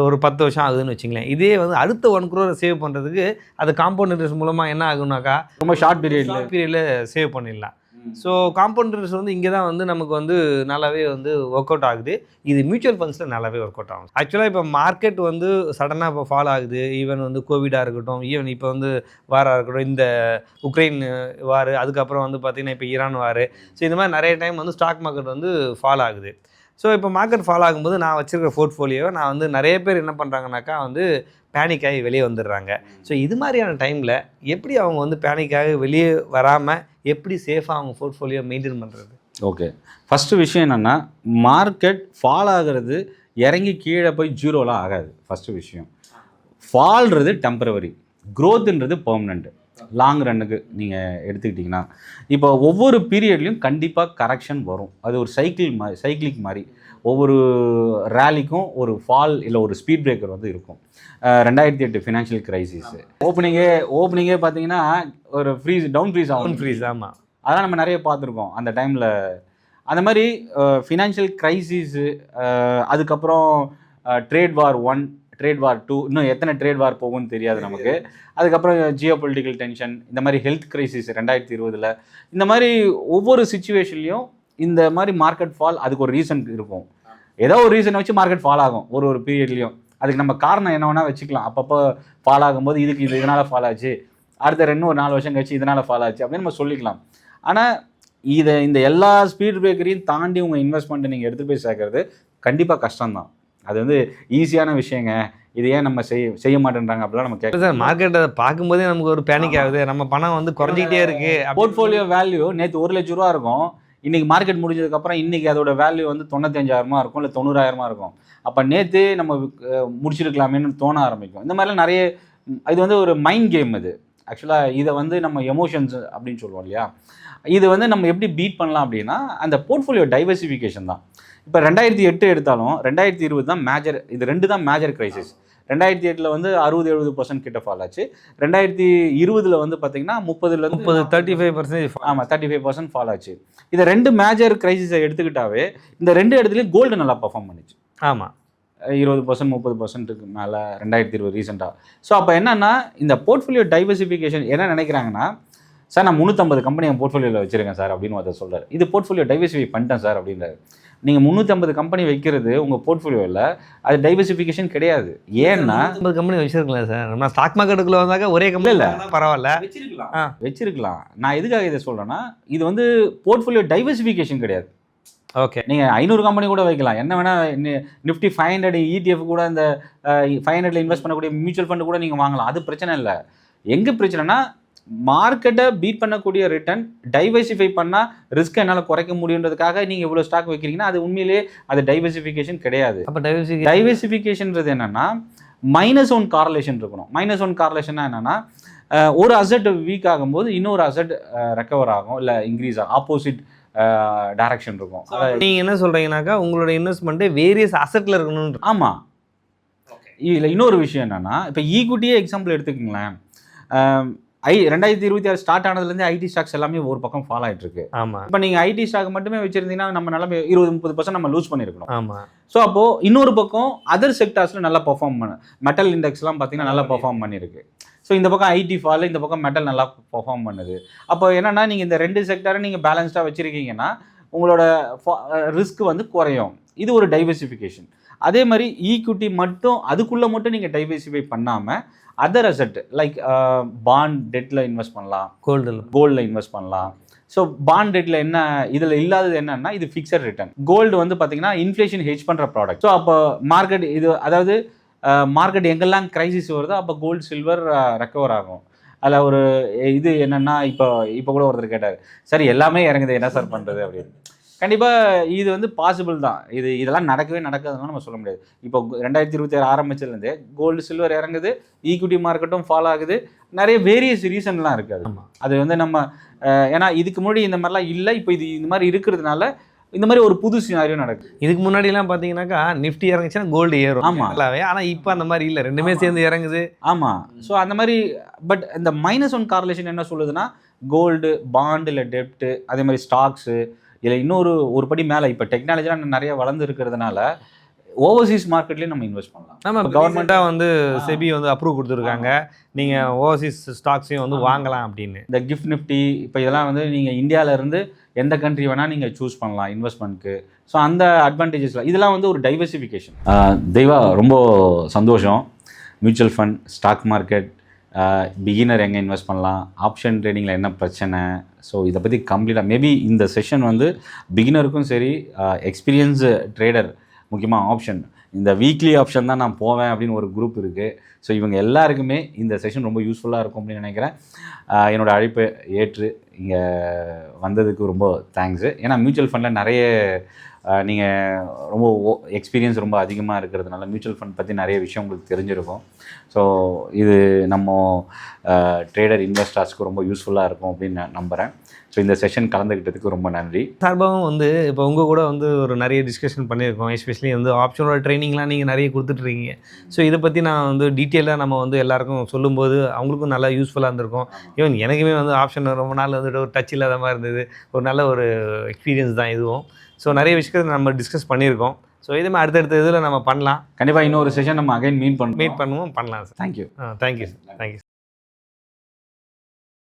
ஒரு 10 வருஷம் ஆகுதுன்னு வச்சுங்களேன். இதே வந்து அடுத்த 1 crore சேவ் பண்ணுறதுக்கு அது காம்பவுண்ட் இன்ட்ரெஸ்ட் மூலமாக என்ன ஆகுனாக்கா ரொம்ப ஷார்ட் பீரியடில் சேவ் பண்ணிடலாம். ஸோ காம்பவுண்ட் இன்ட்ரெஸ்ட் வந்து இங்கே தான் வந்து நமக்கு வந்து நல்லாவே வந்து ஒர்க் அவுட் ஆகுது. இது மியூச்சுவல் ஃபண்ட்ஸில் நல்லாவே ஒர்க் அவுட் ஆகும். ஆக்சுவலாக இப்போ மார்க்கெட் வந்து சடனாக இப்போ ஃபால் ஆகுது. ஈவன் வந்து கோவிடாக இருக்கட்டும், ஈவன் இப்போ வந்து வாராக இருக்கட்டும், இந்த உக்ரைன் வார், அதுக்கப்புறம் வந்து பார்த்திங்கன்னா இப்போ ஈரான் வார். ஸோ இந்த மாதிரி நிறைய டைம் வந்து ஸ்டாக் மார்க்கெட் வந்து ஃபால் ஆகுது. ஸோ இப்போ மார்க்கெட் ஃபால் ஆகும்போது நான் வச்சுருக்க போர்ட்ஃபோலியோவை நான் வந்து நிறைய பேர் என்ன பண்ணுறாங்கனாக்கா வந்து பேனிக்காகி வெளியே வந்துடுறாங்க. ஸோ இது மாதிரியான டைமில் எப்படி அவங்க வந்து பேனிக்காக வெளியே வராமல் எப்படி சேஃபாக அவங்க போர்ட்ஃபோலியோ மெயின்டைன் பண்ணுறது? ஓகே, ஃபஸ்ட்டு விஷயம் என்னென்னா, மார்க்கெட் ஃபால் ஆகிறது இறங்கி கீழே போய் ஜீரோலாம் ஆகாது. ஃபஸ்ட்டு விஷயம், ஃபால்ன்றது டெம்பரவரி, க்ரோத்துன்றது பெர்மனெண்ட். லாங் ரன்னுக்கு நீங்கள் எடுத்துக்கிட்டிங்கன்னா இப்போ ஒவ்வொரு பீரியட்லேயும் கண்டிப்பாக கரெக்ஷன் வரும். அது ஒரு சைக்கிளிக் மாதிரி ஒவ்வொரு ரேலிக்கும் ஒரு ஃபால் இல்லை ஒரு ஸ்பீட் பிரேக்கர் வந்து இருக்கும். 2008 ஃபினான்ஷியல் கிரைசிஸ் ஓப்பனிங்கே பார்த்தீங்கன்னா ஒரு டவுன் ஃப்ரீஸ். ஆமாம், அதான் நம்ம நிறைய பார்த்துருக்கோம் அந்த டைமில். அந்த மாதிரி ஃபினான்ஷியல் கிரைசிஸு, அதுக்கப்புறம் ட்ரேட் வார் 1, ட்ரேட் வார் 2, இன்னும் எத்தனை ட்ரேட் வார் போகும்னு தெரியாது நமக்கு. அதுக்கப்புறம் ஜியோ பொலிட்டிக்கல் டென்ஷன், இந்த மாதிரி ஹெல்த் கிரைசிஸ் 2020. இந்த மாதிரி ஒவ்வொரு சிச்சுவேஷன்லையும் இந்த மாதிரி மார்க்கெட் ஃபால் அதுக்கு ஒரு ரீசன் இருக்கும். ஏதோ ஒரு ரீசனை வச்சு மார்க்கெட் ஃபால் ஆகும் ஒரு பீரியட்லையும். அதுக்கு நம்ம காரணம் என்ன வேணால் வச்சுக்கலாம். அப்பப்போ ஃபால் ஆகும்போது இதனால் ஃபால் ஆச்சு, அடுத்த 4 வருஷம் கழிச்சு இதனால் ஃபால் ஆச்சு அப்படின்னு நம்ம சொல்லிக்கலாம். ஆனால் இந்த எல்லா ஸ்பீட் பிரேக்கரையும் தாண்டி உங்கள் இன்வெஸ்ட்மெண்ட்டை நீங்கள் எடுத்துகிட்டு போய் சேர்க்கறது கண்டிப்பாக கஷ்டம்தான். அது வந்து ஈஸியான விஷயங்க, இது ஏன் நம்ம செய்ய மாட்டேன்றாங்க அப்படிலாம் நம்ம கேட்க. சார், மார்க்கெட்டை பார்க்கும்போதே நமக்கு ஒரு பேனிக் ஆகுது. நம்ம பணம் வந்து குறைஞ்சிக்கிட்டே இருக்குது. போர்ட்ஃபோலியோ வேல்யூ நேற்று 1 லட்ச ரூபா இருக்கும், இன்றைக்கி மார்க்கெட் முடிஞ்சதுக்கப்புறம் இன்றைக்கி அதோட வேல்யூ வந்து 95,000 இருக்கும், இல்லை 90,000 இருக்கும். அப்போ நேற்று நம்ம முடிச்சிருக்கலாமேன்னு தோண ஆரம்பிக்கும். இந்த மாதிரிலாம் நிறைய, இது வந்து ஒரு மைண்ட் கேம். இது ஆக்சுவலாக இதை வந்து நம்ம எமோஷன்ஸ் அப்படின்னு சொல்லுவோம் இல்லையா, இது வந்து நம்ம எப்படி பீட் பண்ணலாம் அப்படின்னா அந்த போர்ட்ஃபோலியோ டைவர்சிஃபிகேஷன் தான். இப்போ 2008 எடுத்தாலும் 2020 தான் மேஜர். இது 2 தான் மேஜர் கிரைசிஸ். 2008 வந்து 60-70% கிட்ட ஃபால் ஆச்சு. 2020 வந்து பார்த்தீங்கன்னா 30 35%. ஆமாம் 35% ஃபால் ஆச்சு. இதை 2 மேஜர் கிரைசிஸை எடுத்துக்கிட்டாவே இந்த 2 இடத்துலையும் கோல்டு நல்லா பர்ஃபார்ம் பண்ணிச்சு. ஆமாம் 20% 30%க்கு மேலே 2020 ரீசெண்டாக. ஸோ அப்போ என்னன்னா இந்த போர்ட்ஃபோலியோ டைவர்சிஃபிகேஷன் என்ன நினைக்கிறாங்கன்னா, சார் நான் 350 கம்பெனி என் போர்ட்ஃபோலியோவில் வச்சிருக்கேன் சார் அப்படின்னு ஒருத்தர் சொல்கிறார். இது போர்ட்ஃபோலியோ டைவர்சிஃபை பண்ணிட்டேன் சார் அப்படின்றாரு. நீங்கள் 350 கம்பெனி வைக்கிறது உங்கள் போர்ட்ஃபோலியோவில் அது டைவர்சிஃபிகேஷன் கிடையாது. ஏன்னா 50 கம்பெனி வச்சிருக்கலாம் சார். நம்ம ஸ்டாக் மார்க்கெட்டுக்குள்ள வந்தாக்க ஒரே கம்பெனி இல்லை பரவாயில்ல வச்சிருக்கலாம். நான் எதுக்காக இதை சொல்கிறேன்னா, இது வந்து போர்ட்ஃபோலியோ டைவர்சிஃபிகேஷன் கிடையாது. ஓகே, நீங்கள் 500 கம்பெனி கூட வைக்கலாம், என்ன வேணால் நிஃப்டி 500 ETF கூட இந்த 500ல இன்வெஸ்ட் பண்ணக்கூடிய மியூச்சுவல் ஃபண்டு கூட நீங்கள் வாங்கலாம், அது பிரச்சனை இல்லை. எங்கே பிரச்சனைனா மார்க்கெட்டை பீட் பண்ணக்கூடிய ரிட்டர்ன் டைவர்சிஃபை பண்ணால் ரிஸ்க்கை என்னால் குறைக்க முடியுன்றதுக்காக நீங்கள் இவ்வளோ ஸ்டாக் வைக்கிறீங்கன்னா அது உண்மையிலே அது டைவர்சிஃபிகேஷன் கிடையாது. அப்போ டைவர்சிஃபிகேஷன்றது என்னென்னா -1 காரலேஷன் இருக்கணும். -1 காரலேஷன்னா என்னென்னா ஒரு அசட் வீக் ஆகும்போது இன்னொரு அசட் ரெக்கவர் ஆகும் இல்லை இன்க்ரீஸ் ஆகும், ஆப்போசிட் டைரக்ஷன் இருக்கும். நீங்கள் என்ன சொல்கிறீங்கன்னாக்கா உங்களோட இன்வெஸ்ட்மெண்ட்டே வேரியஸ் அசட்டில் இருக்கணும்னு. ஆமாம். இல்லை இன்னொரு விஷயம் என்னென்னா, இப்போ ஈக்விட்டியே எக்ஸாம்பிள் எடுத்துக்கங்களேன். 2026 ஸ்டார்ட் ஆனதுலேருந்து ஐடி ஸ்டாக்ஸ் எல்லாமே ஒரு பக்கம் ஃபால் ஆகிட்டு இருக்கு. ஆமாம். இப்போ நீங்கள் ஐடி ஸ்டாக் மட்டுமே வச்சிருந்தீங்கன்னா நம்ம நல்லா 20-30% நம்ம லூஸ் பண்ணியிருக்கணும். ஆமாம். ஸோ அப்போது இன்னொரு பக்கம் அதர் செக்டார்ஸில் நல்லா பர்ஃபார்ம் மெட்டல் இண்டெக்ஸ்லாம் பார்த்தீங்கன்னா நல்லா பர்ஃபார்ம் பண்ணியிருக்கு. ஸோ இந்த பக்கம் ஐடி ஃபால், இந்த பக்கம் மெட்டல் நல்லா பர்ஃபார்ம் பண்ணுது. அப்போ என்னென்னா நீங்கள் இந்த 2 செக்டாரை நீங்கள் பேலன்ஸ்டாக வச்சுருக்கீங்கன்னா உங்களோட ரிஸ்க் வந்து குறையும். இது ஒரு டைவர்சிஃபிகேஷன். அதே மாதிரி ஈக்விட்டி மட்டும் அதுக்குள்ளே மட்டும் நீங்கள் டைவர்சிஃபை பண்ணாமல் அதர் அசட் லைக் பாண்ட் டெட்டில் இன்வெஸ்ட் பண்ணலாம், கோல்டில் இன்வெஸ்ட் பண்ணலாம். ஸோ பாண்ட் டெட்டில் என்ன இதில் இல்லாதது என்னன்னா இது ஃபிக்ஸட் ரிட்டர்ன். கோல்டு வந்து பார்த்தீங்கன்னா இன்ஃப்ளேஷன் ஹெட்ஜ் பண்ணுற ப்ராடக்ட். ஸோ அப்போ மார்க்கெட் இது அதாவது மார்க்கெட் எங்கெல்லாம் கிரைசிஸ் வருதோ அப்போ கோல்டு சில்வர் ரெக்கவர் ஆகும். அதில் ஒரு இது என்னென்னா இப்போ கூட ஒருத்தர் கேட்டார், சரி எல்லாமே இறங்குது என்ன சார் பண்ணுறது அப்படின்னு. கண்டிப்பாக இது வந்து பாசிபிள் தான். இதெல்லாம் நடக்காதுன்னு நம்ம சொல்ல முடியாது. இப்போ 2026 ஆரம்பிச்சதுலேருந்தே கோல்டு சில்வர் இறங்குது, ஈக்விட்டி மார்க்கெட்டும் ஃபால் ஆகுது, நிறைய வேரியஸ் ரீசன்லாம் இருக்குது. அது வந்து நம்ம ஏன்னா இதுக்கு முன்னாடி இந்த மாதிரிலாம் இல்லை, இப்போ இது இந்த மாதிரி இருக்கிறதுனால இந்த மாதிரி ஒரு புது சினாரியோ நடக்குது. இதுக்கு முன்னாடிலாம் பார்த்தீங்கன்னாக்கா நிஃப்டி இறங்குச்சுன்னா கோல்டு ஏறும். ஆமாம். ஆனால் இப்போ அந்த மாதிரி இல்லை, ரெண்டுமே சேர்ந்து இறங்குது. ஆமாம். ஸோ அந்த மாதிரி பட் இந்த -1 காரலேஷன் என்ன சொல்லுதுன்னா கோல்டு, பாண்டு இல்லை டெப்ட்டு, அதே மாதிரி ஸ்டாக்ஸு, இல்லை ஒரு படி மேலே இப்போ டெக்னாலஜிலாம் நிறைய வளர்ந்து இருக்கிறதுனால ஓவர்சீஸ் மார்க்கெட்லேயும் நம்ம இன்வெஸ்ட் பண்ணலாம். நம்ம கவர்மெண்ட்டாக வந்து செபி வந்து அப்ரூவ் கொடுத்துருக்காங்க, நீங்கள் ஓவர்சீஸ் ஸ்டாக்ஸையும் வந்து வாங்கலாம் அப்படின்னு. இந்த கிஃப்ட் நிஃப்டி இப்போ இதெல்லாம் வந்து நீங்கள் இந்தியாவிலேருந்து எந்த கண்ட்ரி வேணால் நீங்கள் சூஸ் பண்ணலாம் இன்வெஸ்ட்மெண்ட்க்கு. ஸோ அந்த அட்வான்டேஜஸ்லாம் இதெல்லாம் வந்து ஒரு டைவர்சிஃபிகேஷன். தெய்வா ரொம்ப சந்தோஷம். Mutual fund, stock market, beginner எங்கே இன்வெஸ்ட் பண்ணலாம், ஆப்ஷன் ட்ரேடிங்கில் என்ன பிரச்சனை, ஸோ இதை பற்றி கம்ப்ளீட்டாக மேபி இந்த செஷன் வந்து பிகினருக்கும் சரி எக்ஸ்பீரியன்ஸ் ட்ரேடர், முக்கியமாக ஆப்ஷன், இந்த வீக்லி ஆப்ஷன் தான் நான் போவேன் அப்படின்னு ஒரு குரூப் இருக்குது. ஸோ இவங்க எல்லாருக்குமே இந்த செஷன் ரொம்ப யூஸ்ஃபுல்லாக இருக்கும் அப்படின்னு நினைக்கிறேன். என்னோடய அழைப்பை ஏற்று இங்கே வந்ததுக்கு ரொம்ப தேங்க்ஸு. ஏன்னா மியூச்சுவல் ஃபண்டில் நிறைய நீங்கள் ரொம்ப எக்ஸ்பீரியன்ஸ் ரொம்ப அதிகமாக இருக்கிறதுனால மியூச்சுவல் ஃபண்ட் பற்றி நிறைய விஷயம் உங்களுக்கு தெரிஞ்சிருக்கும். ஸோ இது நம்ம ட்ரேடர் இன்வெஸ்டர்ஸ்க்கு ரொம்ப யூஸ்ஃபுல்லாக இருக்கும் அப்படின்னு நான் நம்புகிறேன். ஸோ இந்த செஷன் கலந்துக்கிட்டதுக்கு ரொம்ப நன்றி. சார்பாகவும் வந்து இப்போ உங்கள் கூட வந்து ஒரு நிறைய டிஸ்கஷன் பண்ணியிருக்கோம். எஸ்பெஷலி வந்து ஆப்ஷனோட ட்ரைனிங்லாம் நீங்கள் நிறைய கொடுத்துட்ருக்கீங்க. ஸோ இதை பற்றி நான் வந்து டீட்டெயிலாக நம்ம வந்து எல்லாருக்கும் சொல்லும்போது அவங்களுக்கும் நல்லா யூஸ்ஃபுல்லாக இருந்திருக்கும். ஈவன் எனக்குமே வந்து ஆப்ஷன் ரொம்ப நாள் வந்துட்டு ஒரு டச் இல்லாத மாதிரி இருந்தது. ஒரு நல்ல ஒரு எக்ஸ்பீரியன்ஸ் தான் இதுவும். ஸோ நிறைய விஷயத்தை நம்ம டிஸ்கஸ் பண்ணியிருக்கோம். ஸோ இதுமாதிரி அடுத்தடுத்த இதில் நம்ம பண்ணலாம். கண்டிப்பாக இன்னொரு செஷன் நம்ம அகைன் மீட் பண்ணுவோம் பண்ணலாம் sir. Thank you. Thank you sir. Thank you.